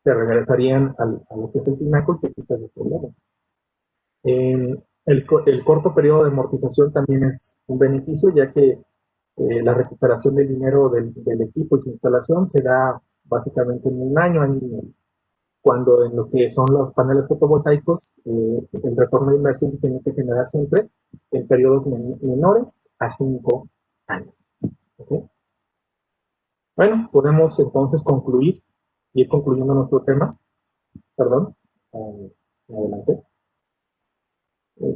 te regresarían a lo que es el tinaco y te quitas los problemas. El corto periodo de amortización también es un beneficio, ya que la recuperación del dinero del equipo y su instalación se da básicamente en un año y medio, cuando en lo que son los paneles fotovoltaicos, el retorno de inversión tiene que generar siempre en periodos menores a 5 años. ¿Okay? Bueno, podemos entonces concluir y ir concluyendo nuestro tema. Perdón, adelante.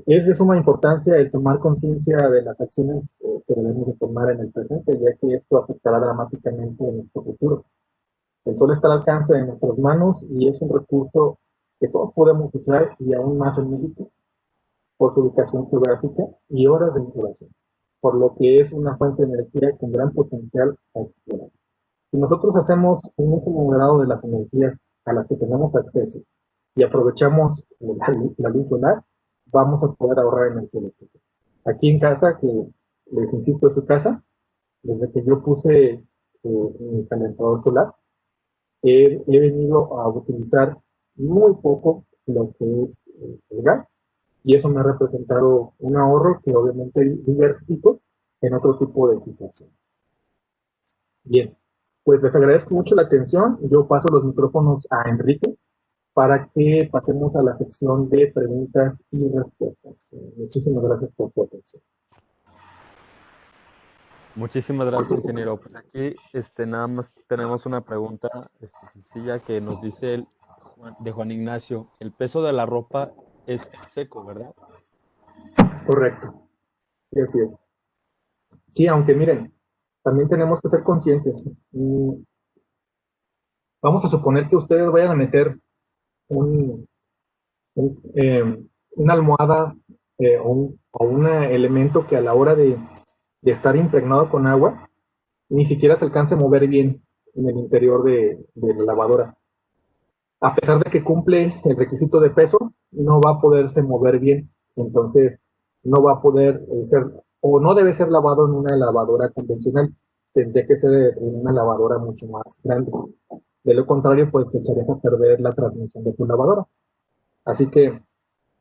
Es de suma importancia el tomar conciencia de las acciones que debemos de tomar en el presente, ya que esto afectará dramáticamente en nuestro futuro. El sol está al alcance de nuestras manos y es un recurso que todos podemos usar y aún más en México por su ubicación geográfica y horas de incubación, por lo que es una fuente de energía con gran potencial a explorar. Si nosotros hacemos un uso moderado de las energías a las que tenemos acceso y aprovechamos la luz solar, vamos a poder ahorrar energía eléctrica. Aquí en casa, que les insisto, es su casa, desde que yo puse mi calentador solar, he venido a utilizar muy poco lo que es el gas y eso me ha representado un ahorro que obviamente diversifico en otro tipo de situaciones. Bien, pues les agradezco mucho la atención. Yo paso los micrófonos a Enrique para que pasemos a la sección de preguntas y respuestas. Muchísimas gracias por su atención. Muchísimas gracias, ingeniero. Pues aquí nada más tenemos una pregunta sencilla que nos dice de Juan Ignacio. El peso de la ropa es seco, ¿verdad? Correcto, y así es. Sí, aunque miren, también tenemos que ser conscientes. Vamos a suponer que ustedes vayan a meter un, una almohada o un elemento que a la hora de estar impregnado con agua, ni siquiera se alcance a mover bien en el interior de la lavadora. A pesar de que cumple el requisito de peso, no va a poderse mover bien. Entonces, no va a poder ser, o no debe ser lavado en una lavadora convencional. Tendría que ser en una lavadora mucho más grande. De lo contrario, pues echarías a perder la transmisión de tu lavadora. Así que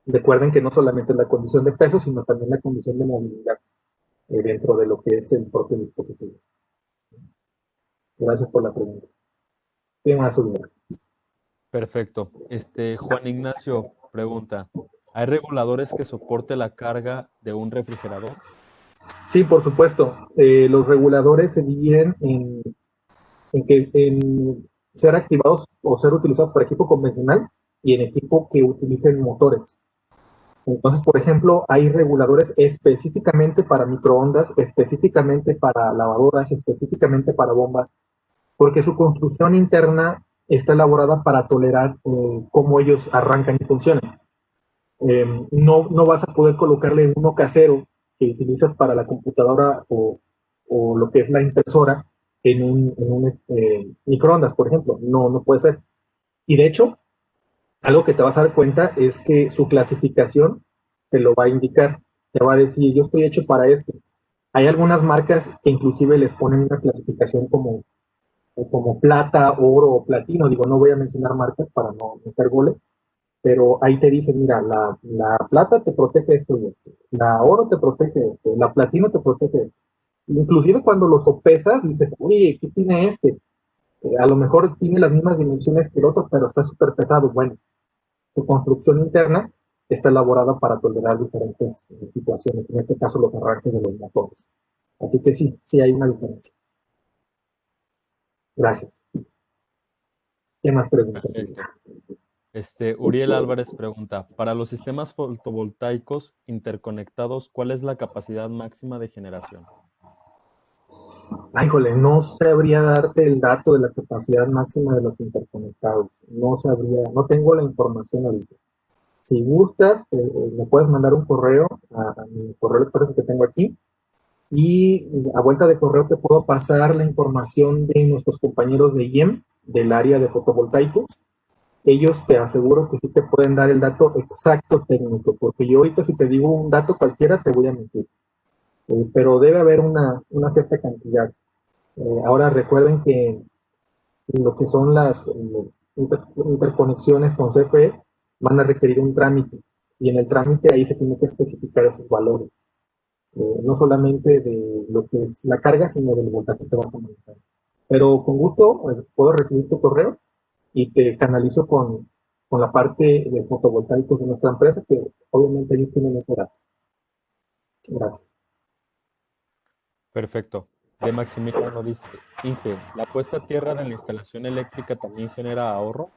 recuerden que no solamente es la condición de peso, sino también la condición de movilidad dentro de lo que es el propio dispositivo. Gracias por la pregunta. ¿Qué más, Uriel? Perfecto. Juan Ignacio pregunta, ¿hay reguladores que soporte la carga de un refrigerador? Sí, por supuesto. Los reguladores se dividen en ser activados o ser utilizados para equipo convencional y en equipo que utilicen motores. Entonces, por ejemplo, hay reguladores específicamente para microondas, específicamente para lavadoras, específicamente para bombas, porque su construcción interna está elaborada para tolerar cómo ellos arrancan y funcionan. No vas a poder colocarle uno casero que utilizas para la computadora o lo que es la impresora en un microondas, por ejemplo. No puede ser. Y de hecho, algo que te vas a dar cuenta es que su clasificación te lo va a indicar. Te va a decir, yo estoy hecho para esto. Hay algunas marcas que inclusive les ponen una clasificación como plata, oro o platino. Digo, no voy a mencionar marcas para no meter goles, pero ahí te dice, mira, la plata te protege esto y esto, la oro te protege esto, la platino te protege esto. Inclusive cuando lo sopesas, dices, oye, ¿qué tiene este? A lo mejor tiene las mismas dimensiones que el otro, pero está súper pesado. Bueno, su construcción interna está elaborada para tolerar diferentes situaciones, en este caso los arranques de los motores. Así que sí, sí hay una diferencia. Gracias. ¿Qué más preguntas? Perfecto. Uriel Álvarez pregunta, para los sistemas fotovoltaicos interconectados, ¿cuál es la capacidad máxima de generación? Ay, jole, no sabría darte el dato de la capacidad máxima de los interconectados. No sabría, no tengo la información ahorita. Si gustas, me puedes mandar un correo a mi correo electrónico que tengo aquí y a vuelta de correo te puedo pasar la información de nuestros compañeros de IEM del área de fotovoltaicos. Ellos te aseguro que sí te pueden dar el dato exacto técnico, porque yo ahorita si te digo un dato cualquiera te voy a mentir. Pero debe haber una cierta cantidad. Ahora recuerden que lo que son interconexiones con CFE van a requerir un trámite y en el trámite ahí se tiene que especificar esos valores, no solamente de lo que es la carga, sino del voltaje que vas a manejar. Pero con gusto puedo recibir tu correo y te canalizo con la parte de fotovoltaicos de nuestra empresa, que obviamente ellos tienen ese dato. Gracias. Perfecto. De Maximiliano dice, Inge, ¿la puesta a tierra de la instalación eléctrica también genera ahorro?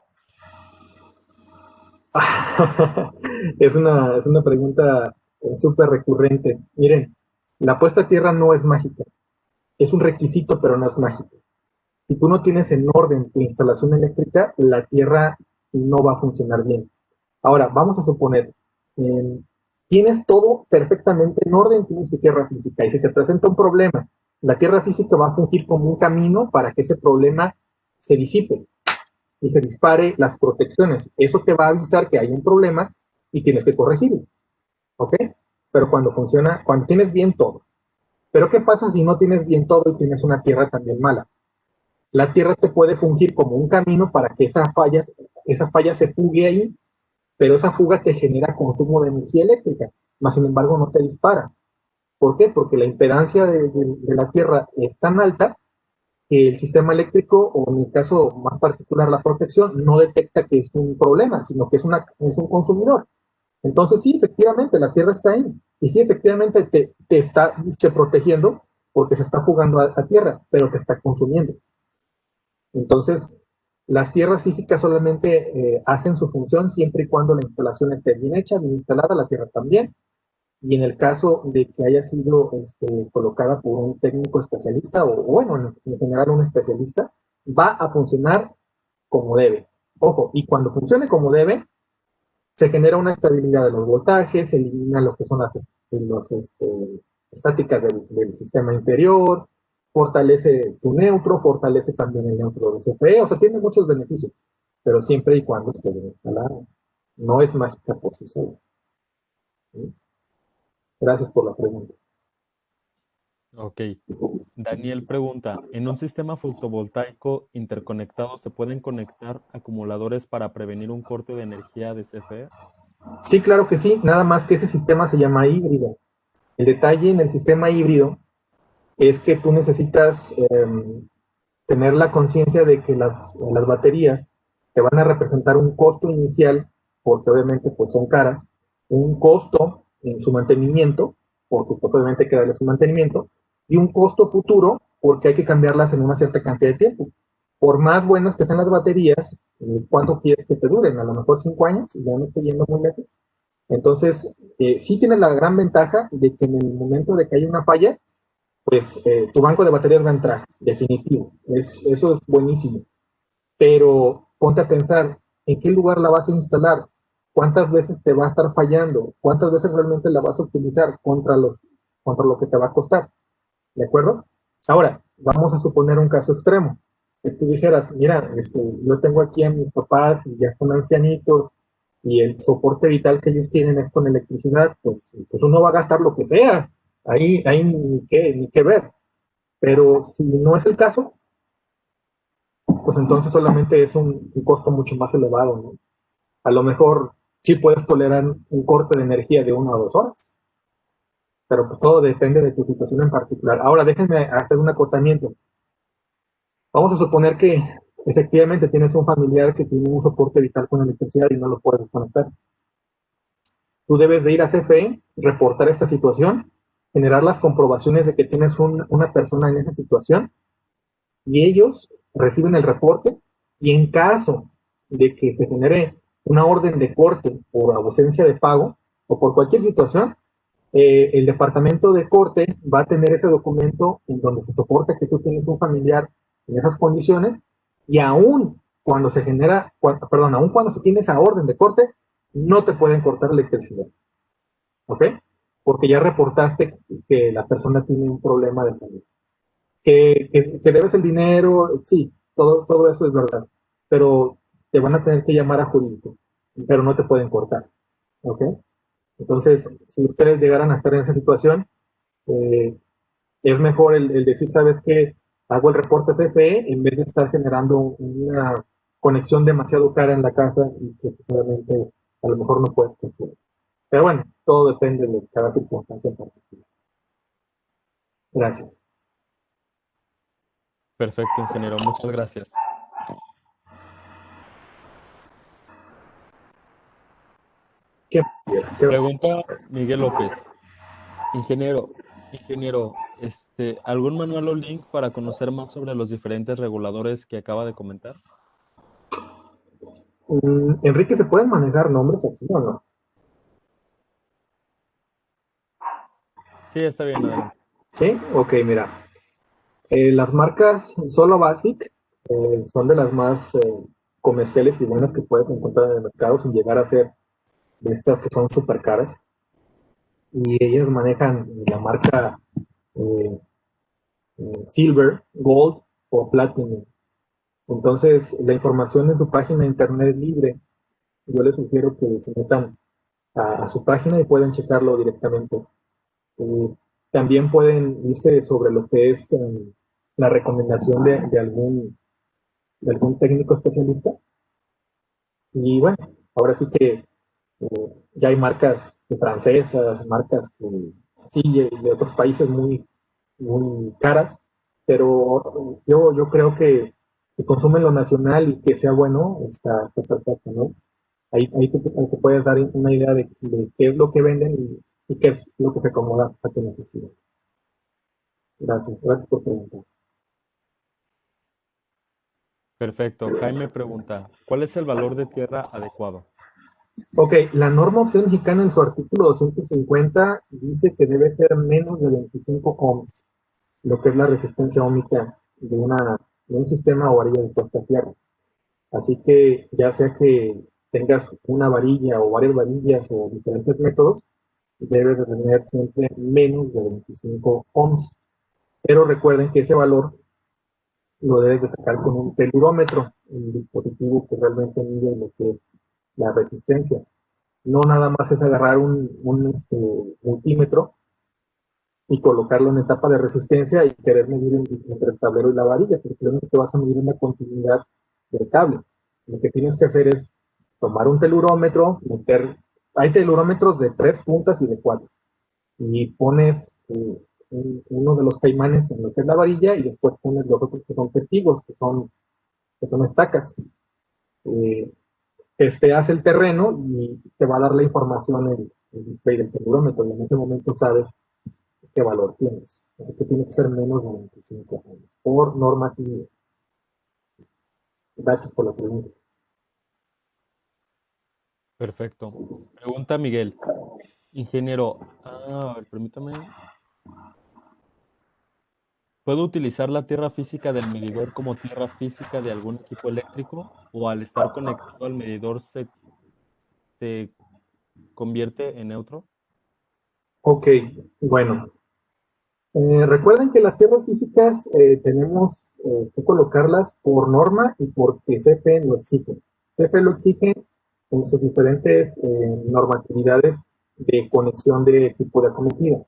Es una pregunta súper recurrente. Miren, la puesta a tierra no es mágica. Es un requisito, pero no es mágico. Si tú no tienes en orden tu instalación eléctrica, la tierra no va a funcionar bien. Ahora, vamos a suponer, eh, tienes todo perfectamente en orden, tienes tu tierra física, y si te presenta un problema, la tierra física va a fungir como un camino para que ese problema se disipe y se dispare las protecciones. Eso te va a avisar que hay un problema y tienes que corregirlo, ¿ok? Pero cuando funciona, cuando tienes bien todo. Pero ¿qué pasa si no tienes bien todo y tienes una tierra también mala? La tierra te puede fungir como un camino para que esa falla se fugue ahí, pero esa fuga te genera consumo de energía eléctrica, más sin embargo no te dispara. ¿Por qué? Porque la impedancia de la tierra es tan alta que el sistema eléctrico, o en el caso más particular la protección, no detecta que es un problema, sino que es un consumidor. Entonces sí, efectivamente, la tierra está ahí. Y sí, efectivamente te está protegiendo porque se está jugando a tierra, pero te está consumiendo. Entonces, las tierras físicas solamente hacen su función siempre y cuando la instalación esté bien hecha, bien instalada, la tierra también. Y en el caso de que haya sido colocada por un técnico especialista, o bueno, en general un especialista, va a funcionar como debe. Ojo, y cuando funcione como debe, se genera una estabilidad de los voltajes, se elimina lo que son las estáticas del sistema interior, fortalece tu neutro, fortalece también el neutro del CFE, o sea, tiene muchos beneficios, pero siempre y cuando esté bien instalado. No es mágica por sí sola. ¿Sí? Gracias por la pregunta. Ok. Daniel pregunta, ¿en un sistema fotovoltaico interconectado se pueden conectar acumuladores para prevenir un corte de energía de CFE? Sí, claro que sí, nada más que ese sistema se llama híbrido. El detalle en el sistema híbrido es que tú necesitas tener la conciencia de que las baterías te van a representar un costo inicial, porque obviamente pues son caras, un costo en su mantenimiento, porque pues obviamente hay que darle su mantenimiento, y un costo futuro, porque hay que cambiarlas en una cierta cantidad de tiempo. Por más buenas que sean las baterías, ¿cuánto quieres que te duren? A lo mejor 5 años, y ya me estoy yendo muy lejos. Entonces, sí tienes la gran ventaja de que en el momento de que haya una falla, pues tu banco de baterías va a entrar, definitivo. Eso es buenísimo. Pero ponte a pensar, ¿en qué lugar la vas a instalar? ¿Cuántas veces te va a estar fallando? ¿Cuántas veces realmente la vas a utilizar contra lo que te va a costar? ¿De acuerdo? Ahora, vamos a suponer un caso extremo. Que tú dijeras, mira, yo tengo aquí a mis papás y ya están ancianitos y el soporte vital que ellos tienen es con electricidad, pues uno va a gastar lo que sea. Ahí ni qué ver. Pero si no es el caso, pues entonces solamente es un costo mucho más elevado, ¿no? A lo mejor sí puedes tolerar un corte de energía de 1 o 2 horas, pero pues todo depende de tu situación en particular. Ahora, déjenme hacer un acotamiento. Vamos a suponer que efectivamente tienes un familiar que tiene un soporte vital con electricidad y no lo puedes desconectar. Tú debes de ir a CFE, reportar esta situación, generar las comprobaciones de que tienes una persona en esa situación y ellos reciben el reporte y en caso de que se genere una orden de corte por ausencia de pago o por cualquier situación, el departamento de corte va a tener ese documento en donde se soporta que tú tienes un familiar en esas condiciones y aún cuando se genera, perdón, aún cuando se tiene esa orden de corte, no te pueden cortar electricidad, ¿ok? Porque ya reportaste que la persona tiene un problema de salud. Que debes el dinero, sí, todo eso es verdad, pero te van a tener que llamar a jurídico, pero no te pueden cortar, ¿ok? Entonces, si ustedes llegaran a estar en esa situación, eh, es mejor el decir, ¿sabes qué? Hago el reporte CFE en vez de estar generando una conexión demasiado cara en la casa y que obviamente a lo mejor no puedes construir. Pero bueno, todo depende de cada circunstancia en particular. Gracias. Perfecto, ingeniero. Muchas gracias. ¿Qué, qué- Pregunta Miguel López. Ingeniero, ¿algún manual o link para conocer más sobre los diferentes reguladores que acaba de comentar? Enrique, ¿se pueden manejar nombres aquí o no? Sí, está bien, adelante. Sí, ok, mira. Las marcas Solo Basic son de las más comerciales y buenas que puedes encontrar en el mercado sin llegar a ser de estas que son súper caras. Y ellas manejan la marca eh, Silver, Gold o Platinum. Entonces, la información en su página de internet es libre. Yo les sugiero que se metan a su página y pueden checarlo directamente. Eh, También pueden irse sobre lo que es la recomendación de algún técnico especialista. Y bueno, ahora sí que ya hay marcas francesas, marcas sí, de otros países muy caras, pero yo creo que consumen lo nacional y que sea bueno, está perfecto, ¿no? Ahí te puedes dar una idea de qué es lo que venden y qué es lo que se acomoda a tu necesidad. Gracias por preguntar. Perfecto. Jaime pregunta, ¿cuál es el valor de tierra adecuado? Ok, la norma opción mexicana en su artículo 250 dice que debe ser menos de 25 ohms, lo que es la resistencia ómica de un sistema o varilla de puesta a tierra. Así que ya sea que tengas una varilla o varias varillas o diferentes métodos, debes de tener siempre menos de 25 ohms. Pero recuerden que ese valor lo debes de sacar con un telurómetro, un dispositivo que realmente mide lo que es la resistencia. No nada más es agarrar un multímetro y colocarlo en etapa de resistencia y querer medir entre el tablero y la varilla, porque lo único que vas a medir es la continuidad del cable. Lo que tienes que hacer es tomar un telurómetro, hay telurómetros de 3 puntas y de 4, y pones uno de los caimanes en lo que es la varilla y después pones los otros que son testigos, que son estacas. Eh, hace el terreno y te va a dar la información en el display del telurómetro y en ese momento sabes qué valor tienes. Así que tiene que ser menos de 25 años por normatividad. Gracias por la pregunta. Perfecto. Pregunta Miguel, ingeniero, a ver, permítame. ¿Puedo utilizar la tierra física del medidor como tierra física de algún equipo eléctrico o al estar conectado al medidor se convierte en neutro? Ok, bueno. Recuerden que las tierras físicas tenemos que colocarlas por norma y porque CFE lo exige. CFE lo exige en sus diferentes normatividades de conexión de equipo de acometida.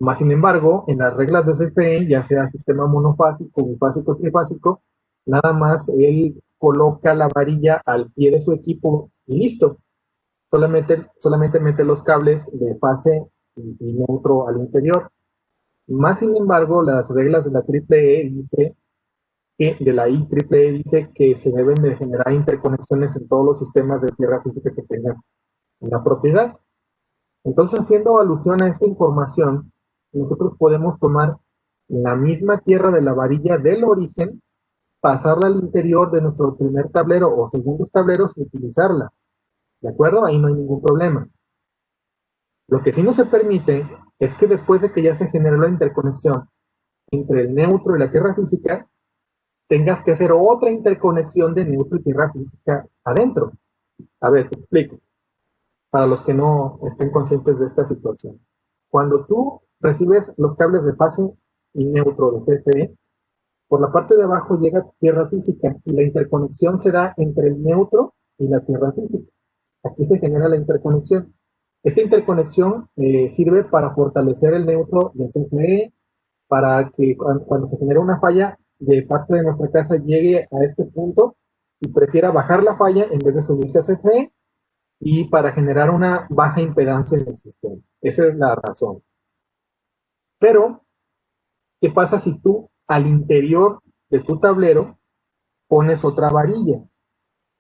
Más sin embargo, en las reglas de CFE, ya sea sistema monofásico, bifásico, trifásico, nada más él coloca la varilla al pie de su equipo y listo. Solamente mete los cables de fase y neutro al interior. Más sin embargo, las reglas de la triple dice de la IEEE dice que se deben de generar interconexiones en todos los sistemas de tierra física que tengas en la propiedad. Entonces, haciendo alusión a esta información, nosotros podemos tomar la misma tierra de la varilla del origen, pasarla al interior de nuestro primer tablero o segundos tableros y utilizarla. ¿De acuerdo? Ahí no hay ningún problema. Lo que sí no se permite es que después de que ya se generó la interconexión entre el neutro y la tierra física, tengas que hacer otra interconexión de neutro y tierra física adentro. A ver, te explico, para los que no estén conscientes de esta situación. Cuando tú recibes los cables de fase y neutro de CFE, por la parte de abajo llega tierra física y la interconexión se da entre el neutro y la tierra física. Aquí se genera la interconexión. Esta interconexión sirve para fortalecer el neutro de CFE, para que cuando se genera una falla de parte de nuestra casa llegue a este punto y prefiera bajar la falla en vez de subirse a CFE y para generar una baja impedancia en el sistema. Esa es la razón. Pero, ¿qué pasa si tú al interior de tu tablero pones otra varilla?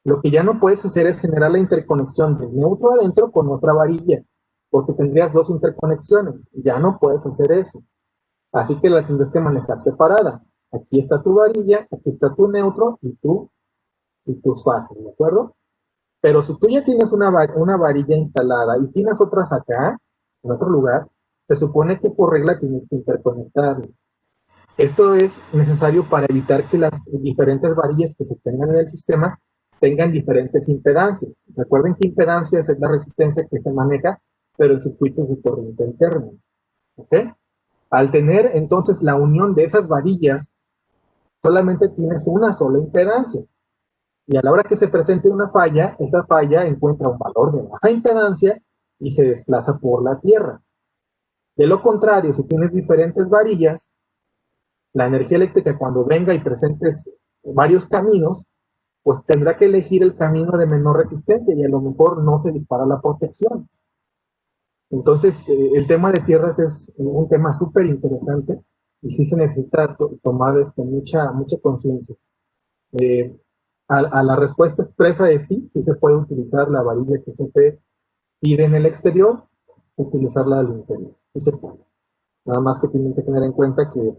Lo que ya no puedes hacer es generar la interconexión del neutro adentro con otra varilla, porque tendrías dos interconexiones. Ya no puedes hacer eso. Así que la tendrás que manejar separada. Aquí está tu varilla, aquí está tu neutro y tus fases, ¿de acuerdo? Pero si tú ya tienes una varilla instalada y tienes otras acá, en otro lugar, se supone que por regla tienes que interconectarlas. Esto es necesario para evitar que las diferentes varillas que se tengan en el sistema tengan diferentes impedancias. Recuerden que impedancias es la resistencia que se maneja, pero el circuito es de corriente interna. ¿Ok? Al tener entonces la unión de esas varillas, solamente tienes una sola impedancia. Y a la hora que se presente una falla, esa falla encuentra un valor de baja impedancia y se desplaza por la Tierra. De lo contrario, si tienes diferentes varillas, la energía eléctrica cuando venga y presentes varios caminos, pues tendrá que elegir el camino de menor resistencia y a lo mejor no se dispara la protección. Entonces, el tema de tierras es un tema súper interesante y sí se necesita tomar mucha conciencia. Eh, a la respuesta expresa es sí, sí se puede utilizar la varilla que se te pide en el exterior, utilizarla al interior. Sí se puede. Nada más que tienen que tener en cuenta que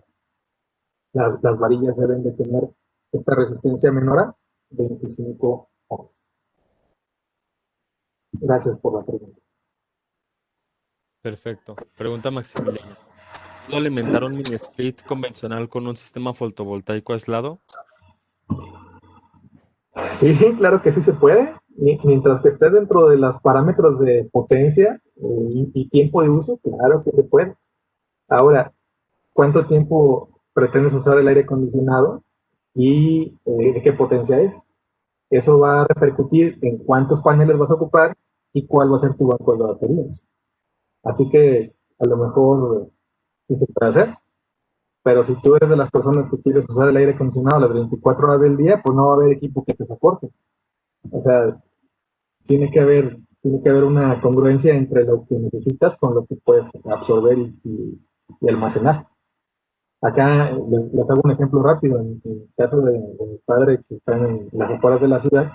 las varillas deben de tener esta resistencia menor a 25 ohms. Gracias por la pregunta. Perfecto. Pregunta Maximiliano. ¿Puedo alimentar un mini split convencional con un sistema fotovoltaico aislado? Sí, claro que sí se puede. Mientras que esté dentro de los parámetros de potencia y tiempo de uso, claro que se puede. Ahora, ¿cuánto tiempo pretendes usar el aire acondicionado y de qué potencia es? Eso va a repercutir en cuántos paneles vas a ocupar y cuál va a ser tu banco de baterías. Así que a lo mejor sí se puede hacer, pero si tú eres de las personas que quieres usar el aire acondicionado las 24 horas del día, pues no va a haber equipo que te soporte. O sea, tiene que haber una congruencia entre lo que necesitas con lo que puedes absorber y almacenar. Acá les hago un ejemplo rápido. En el caso de mi padre, que está en las afueras de la ciudad,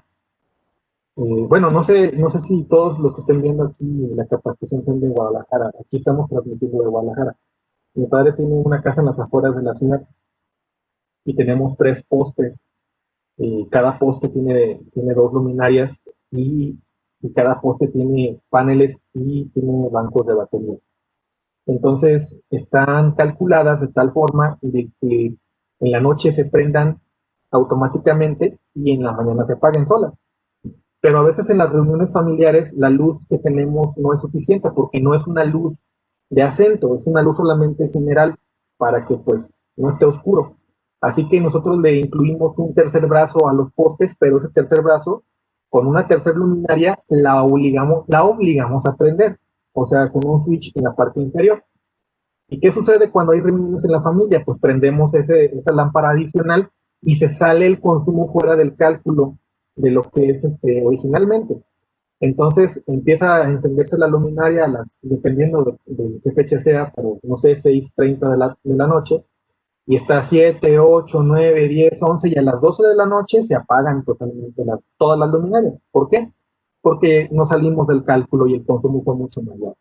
bueno, no sé si todos los que estén viendo aquí la capacitación son de Guadalajara. Aquí estamos transmitiendo de Guadalajara. Mi padre tiene una casa en las afueras de la ciudad y tenemos tres postes. Cada poste tiene dos luminarias y cada poste tiene paneles y tiene bancos de baterías. Entonces, están calculadas de tal forma de que en la noche se prendan automáticamente y en la mañana se apaguen solas. Pero a veces en las reuniones familiares la luz que tenemos no es suficiente porque no es una luz de acento, es una luz solamente general para que pues no esté oscuro. Así que nosotros le incluimos un tercer brazo a los postes, pero ese tercer brazo con una tercera luminaria la obligamos a prender, o sea, con un switch en la parte inferior. ¿Y qué sucede cuando hay reuniones en la familia? Pues prendemos esa lámpara adicional y se sale el consumo fuera del cálculo de lo que es originalmente. Entonces empieza a encenderse la luminaria, dependiendo de qué fecha sea, pero no sé, 6:30 de la noche, y está 7, 8, 9, 10, 11, y a las 12 de la noche se apagan totalmente todas las luminarias. ¿Por qué? Porque no salimos del cálculo y el consumo fue mucho mayor.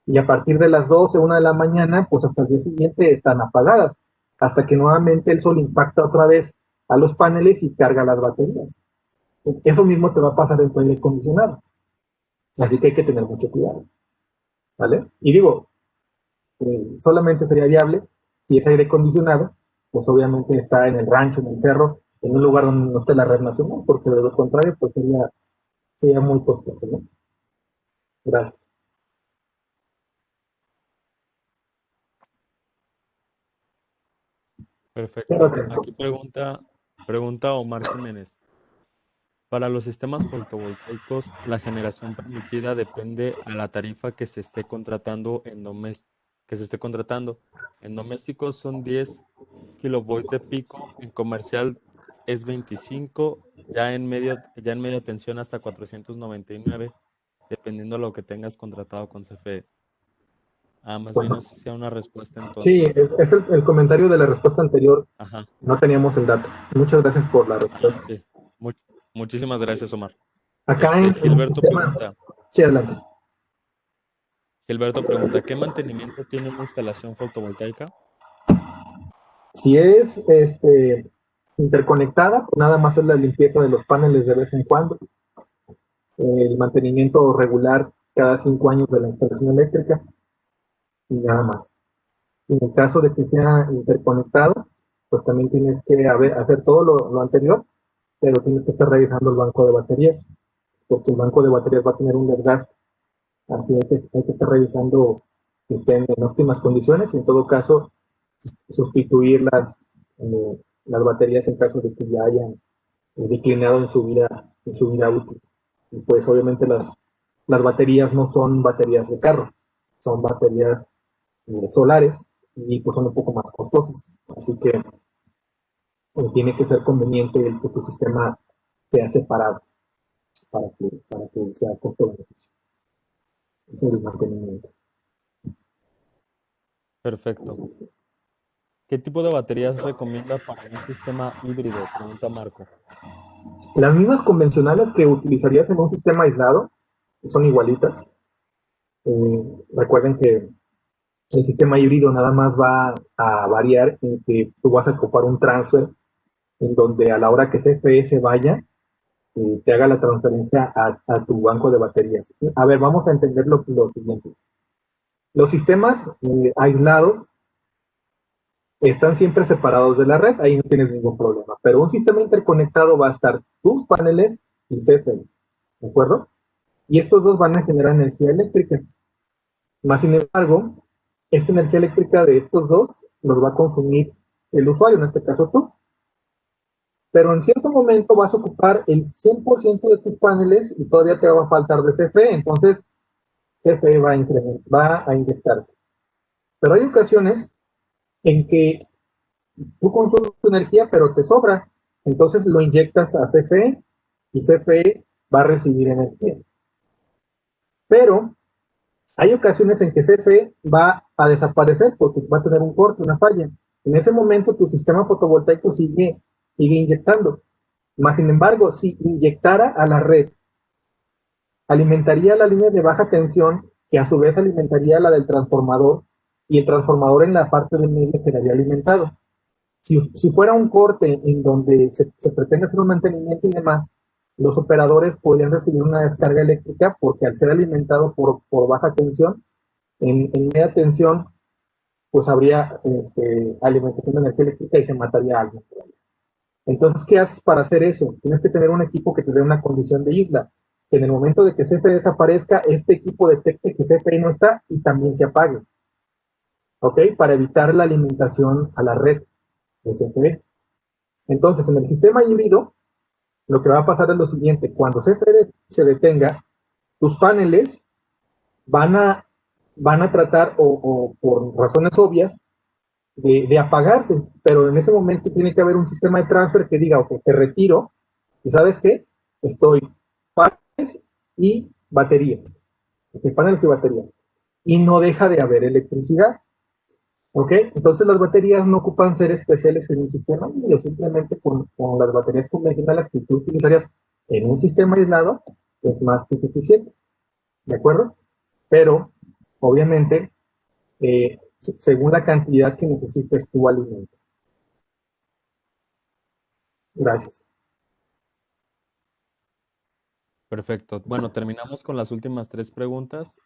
Y a partir de las 12, 1 de la mañana, pues hasta el día siguiente están apagadas, hasta que nuevamente el sol impacta otra vez a los paneles y carga las baterías. Eso mismo te va a pasar en tu aire acondicionado. Así que hay que tener mucho cuidado, ¿vale? Y digo, solamente sería viable si es aire acondicionado, pues obviamente está en el rancho, en el cerro, en un lugar donde no esté la red nacional, porque de lo contrario, pues sería muy costoso, ¿no? Gracias. Perfecto. Quédate. Aquí pregunta Omar Jiménez. Para los sistemas fotovoltaicos, la generación permitida depende a la tarifa que se esté contratando que se esté contratando. En domésticos son 10 kilovolts de pico, en comercial es 25 ya en media tensión hasta 499, dependiendo de lo que tengas contratado con CFE. Más bien no Bueno, sé si hay una respuesta sí, entonces. es el comentario de la respuesta anterior. Ajá, No teníamos el dato. Muchas gracias por la respuesta. sí. Mu- Muchísimas gracias, Omar. Acá en el sistema, sí, adelante. Gilberto pregunta, ¿qué mantenimiento tiene una instalación fotovoltaica? Si es interconectada, pues nada más es la limpieza de los paneles de vez en cuando, el mantenimiento regular cada 5 años de la instalación eléctrica y nada más. En el caso de que sea interconectado, pues también tienes que hacer todo lo anterior, pero tienes que estar revisando el banco de baterías, porque el banco de baterías va a tener un desgaste. Así hay que estar revisando que estén en óptimas condiciones y en todo caso sustituir las baterías en caso de que ya hayan declinado en su vida útil. Y pues obviamente las baterías no son baterías de carro, son baterías solares y pues son un poco más costosas. Así que tiene que ser conveniente el que tu sistema sea separado para que sea costo-beneficio. Ese es el mantenimiento. Perfecto. ¿Qué tipo de baterías recomienda para un sistema híbrido? Pregunta Marco. Las mismas convencionales que utilizarías en un sistema aislado son igualitas. Recuerden que el sistema híbrido nada más va a variar en que tú vas a ocupar un transfer en donde a la hora que CFE vaya, te haga la transferencia a tu banco de baterías. A ver, vamos a entender lo siguiente. Los sistemas aislados están siempre separados de la red, ahí no tienes ningún problema. Pero un sistema interconectado va a estar tus paneles y CFE, ¿de acuerdo? Y estos dos van a generar energía eléctrica. Más sin embargo, esta energía eléctrica de estos dos los va a consumir el usuario, en este caso tú. Pero en cierto momento vas a ocupar el 100% de tus paneles y todavía te va a faltar de CFE, entonces CFE va a inyectar. Pero hay ocasiones en que tú consumes tu energía, pero te sobra, entonces lo inyectas a CFE y CFE va a recibir energía. Pero hay ocasiones en que CFE va a desaparecer porque va a tener un corte, una falla. En ese momento tu sistema fotovoltaico sigue inyectando. Más sin embargo, si inyectara a la red, alimentaría la línea de baja tensión, que a su vez alimentaría la del transformador, y el transformador en la parte del medio quedaría alimentado. Si fuera un corte en donde se pretende hacer un mantenimiento y demás, los operadores podrían recibir una descarga eléctrica porque al ser alimentado por baja tensión, en media tensión, pues habría alimentación de energía eléctrica y se mataría a alguien. Entonces, ¿qué haces para hacer eso? Tienes que tener un equipo que te dé una condición de isla. Que en el momento de que CFE desaparezca, este equipo detecte que CFE no está y también se apague. ¿Ok? Para evitar la alimentación a la red de CFE. Entonces, en el sistema híbrido, lo que va a pasar es lo siguiente. Cuando CFE se detenga, tus paneles van a, van a tratar, o por razones obvias, de apagarse, pero en ese momento tiene que haber un sistema de transfer que diga, ok, te retiro, y ¿sabes qué? Estoy paneles y baterías, okay, paneles y baterías, y no deja de haber electricidad, ¿ok? Entonces las baterías no ocupan ser especiales en un sistema, sino simplemente con las baterías convencionales que tú utilizarías en un sistema aislado, es más que suficiente, ¿de acuerdo? Pero, obviamente, según la cantidad que necesites tu alimento. Gracias. Perfecto. Bueno, terminamos con las últimas tres preguntas.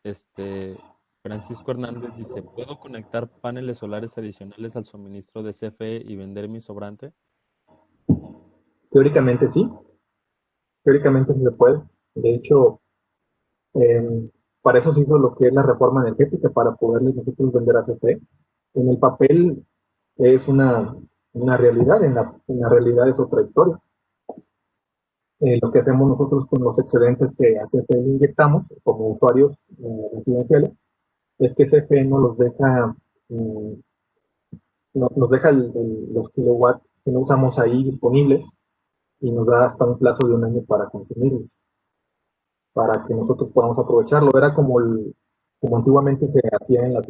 Francisco Hernández dice, ¿puedo conectar paneles solares adicionales al suministro de CFE y vender mi sobrante? Teóricamente sí, teóricamente sí se puede. De hecho, eh, para eso se hizo lo que es la reforma energética, para poderles nosotros vender a CFE. En el papel es una realidad, en la realidad es otra historia. Lo que hacemos nosotros con los excedentes que a CFE le inyectamos como usuarios residenciales es que CFE nos deja los kilowatts que no usamos ahí disponibles y nos da hasta un plazo de un año para consumirlos, para que nosotros podamos aprovecharlo. Era como antiguamente se hacía en los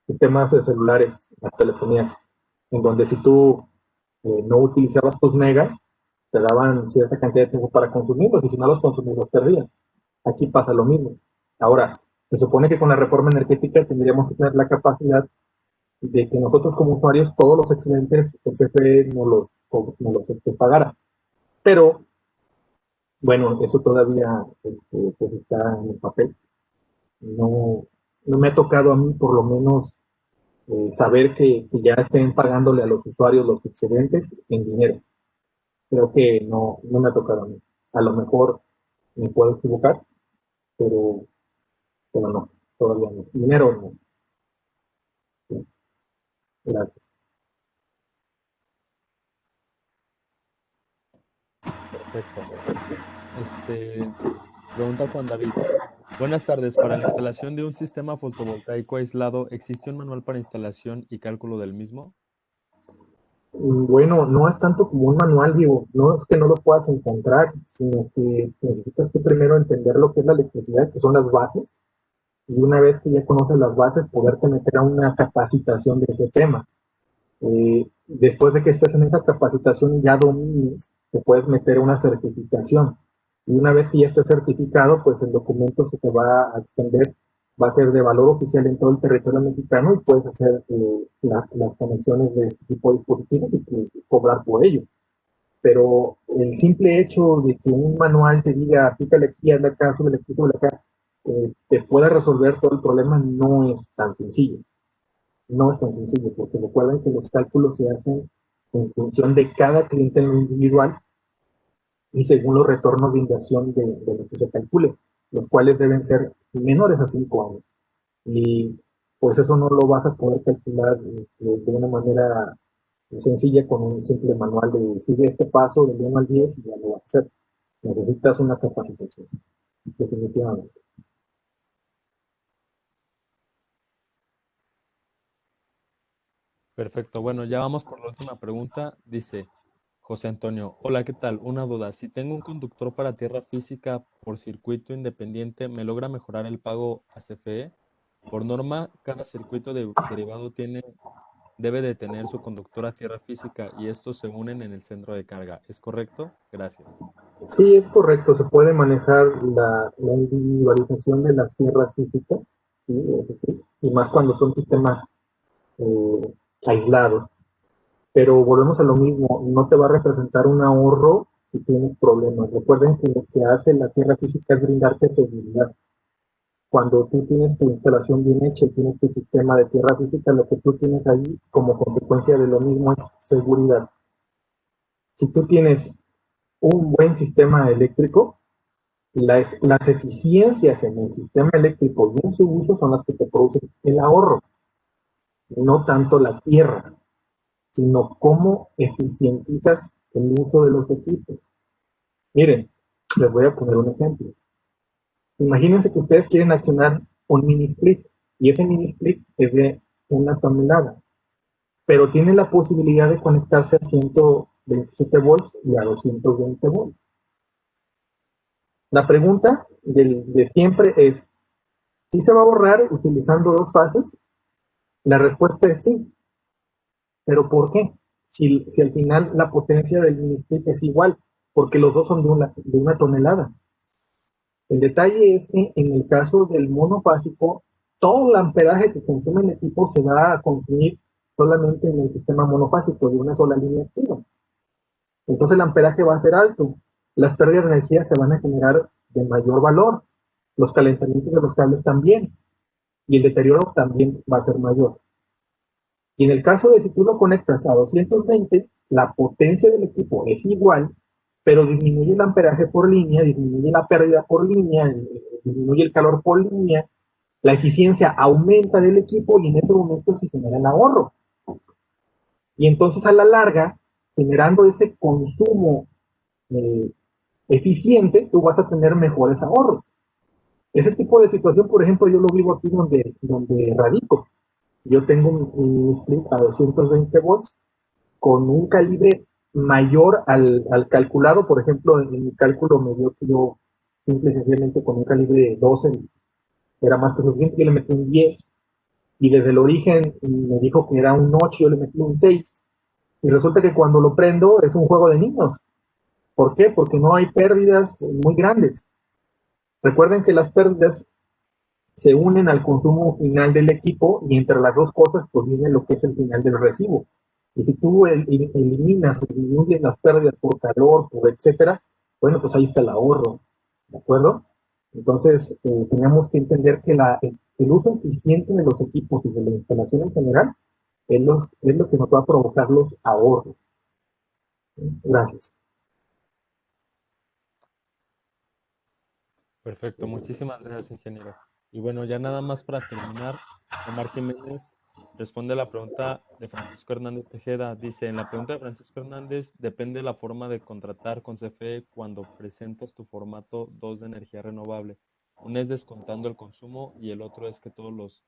sistemas de celulares, las telefonías, en donde si tú no utilizabas tus megas, te daban cierta cantidad de tiempo para consumirlos, y si no los consumías, los perdías. Aquí pasa lo mismo. Ahora, se supone que con la reforma energética tendríamos que tener la capacidad de que nosotros como usuarios, todos los excedentes, el CFE pagara. Pero, bueno, eso todavía pues está en el papel. No, no me ha tocado a mí, por lo menos, saber que ya estén pagándole a los usuarios los excedentes en dinero. Creo que no me ha tocado a mí. A lo mejor me puedo equivocar, pero, pero no, todavía no. Dinero no. Sí, gracias. Perfecto. Pregunta Juan David. Buenas tardes. Para la instalación de un sistema fotovoltaico aislado, ¿existe un manual para instalación y cálculo del mismo? Bueno, no es tanto como un manual, digo, no es que no lo puedas encontrar, sino que necesitas que primero entender lo que es la electricidad, que son las bases, y una vez que ya conoces las bases, poderte meter a una capacitación de ese tema. Después de que estés en esa capacitación y ya domines, te puedes meter a una certificación. Y una vez que ya estés certificado, pues el documento se te va a extender, va a ser de valor oficial en todo el territorio mexicano, y puedes hacer las conexiones de este tipo de dispositivos y cobrar por ello. Pero el simple hecho de que un manual te diga, pícale aquí, hazle acá, súbele aquí, súbele acá, te pueda resolver todo el problema, no es tan sencillo. No es tan sencillo, porque recuerden que los cálculos se hacen en función de cada cliente en lo individual y según los retornos de inversión de lo que se calcule, los cuales deben ser menores a 5 años. Y pues eso no lo vas a poder calcular de una manera sencilla con un simple manual de sigue este paso del 1 al 10 y ya lo vas a hacer. Necesitas una capacitación, definitivamente. Perfecto. Bueno, ya vamos por la última pregunta. Dice José Antonio, hola, ¿qué tal? Una duda. Si tengo un conductor para tierra física por circuito independiente, ¿me logra mejorar el pago a CFE? Por norma, cada circuito derivado debe de tener su conductor a tierra física y estos se unen en el centro de carga. ¿Es correcto? Gracias. Sí, es correcto, se puede manejar la individualización de las tierras físicas, ¿sí? Y más cuando son sistemas eh, aislados. Pero volvemos a lo mismo, no te va a representar un ahorro si tienes problemas. Recuerden que lo que hace la tierra física es brindarte seguridad. Cuando tú tienes tu instalación bien hecha y tienes tu sistema de tierra física, lo que tú tienes ahí como consecuencia de lo mismo es seguridad. Si tú tienes un buen sistema eléctrico, las eficiencias en el sistema eléctrico y en su uso son las que te producen el ahorro, no tanto la tierra, sino cómo eficientizas el uso de los equipos. Miren, les voy a poner un ejemplo. Imagínense que ustedes quieren accionar un mini split y ese mini split es de 1 tonelada, pero tiene la posibilidad de conectarse a 127 volts y a 220 volts. La pregunta de siempre es, ¿sí se va a borrar utilizando dos fases? La respuesta es sí, pero ¿por qué? Si al final la potencia del mini split es igual, porque los dos son de una tonelada. El detalle es que en el caso del monofásico, todo el amperaje que consume el equipo se va a consumir solamente en el sistema monofásico de una sola línea activa. Entonces el amperaje va a ser alto. Las pérdidas de energía se van a generar de mayor valor. Los calentamientos de los cables también. Y el deterioro también va a ser mayor. Y en el caso de si tú lo conectas a 220, la potencia del equipo es igual, pero disminuye el amperaje por línea, disminuye la pérdida por línea, disminuye el calor por línea, la eficiencia aumenta del equipo y en ese momento se genera el ahorro. Y entonces a la larga, generando ese consumo eh, eficiente, tú vas a tener mejores ahorros. Ese tipo de situación, por ejemplo, yo lo vivo aquí donde radico. Yo tengo un split a 220 volts con un calibre mayor al calculado. Por ejemplo, en mi cálculo me dio que yo simple y sencillamente con un calibre de 12 era más que suficiente, yo le metí un 10 y desde el origen me dijo que era un 8, yo le metí un 6 y resulta que cuando lo prendo es un juego de niños. ¿Por qué? Porque no hay pérdidas muy grandes. Recuerden que las pérdidas se unen al consumo final del equipo y entre las dos cosas pues viene lo que es el final del recibo. Y si tú eliminas o disminuyes las pérdidas por calor, por etcétera, bueno, pues ahí está el ahorro, ¿de acuerdo? Entonces, tenemos que entender que el uso eficiente de los equipos y de la instalación en general es lo que nos va a provocar los ahorros. Gracias. Perfecto, muchísimas gracias, ingeniero. Y bueno, ya nada más para terminar, Omar Jiménez responde a la pregunta de Francisco Hernández Tejeda. Dice, en la pregunta de Francisco Hernández, depende la forma de contratar con CFE cuando presentas tu formato 2 de energía renovable. Uno es descontando el consumo y el otro es que todos los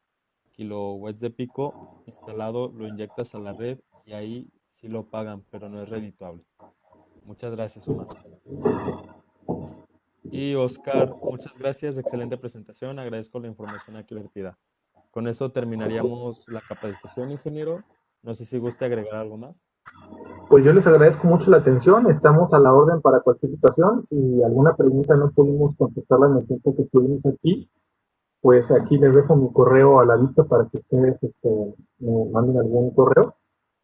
kilowatts de pico instalado lo inyectas a la red y ahí sí lo pagan, pero no es redituable. Muchas gracias, Omar. Y Oscar, muchas gracias, excelente presentación, agradezco la información aquí vertida. Con eso terminaríamos la capacitación, ingeniero. No sé si guste agregar algo más. Pues yo les agradezco mucho la atención, estamos a la orden para cualquier situación. Si alguna pregunta no pudimos contestarla en el tiempo que estuvimos aquí, pues aquí les dejo mi correo a la vista para que ustedes me manden algún correo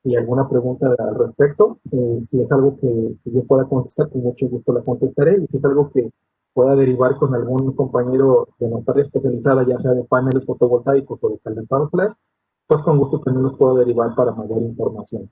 y alguna pregunta al respecto. Si es algo que yo pueda contestar, con mucho gusto la contestaré. Y si es algo que pueda derivar con algún compañero de nuestra área especializada, ya sea de paneles fotovoltaicos o de calentados flash, pues con gusto también los puedo derivar para mayor información.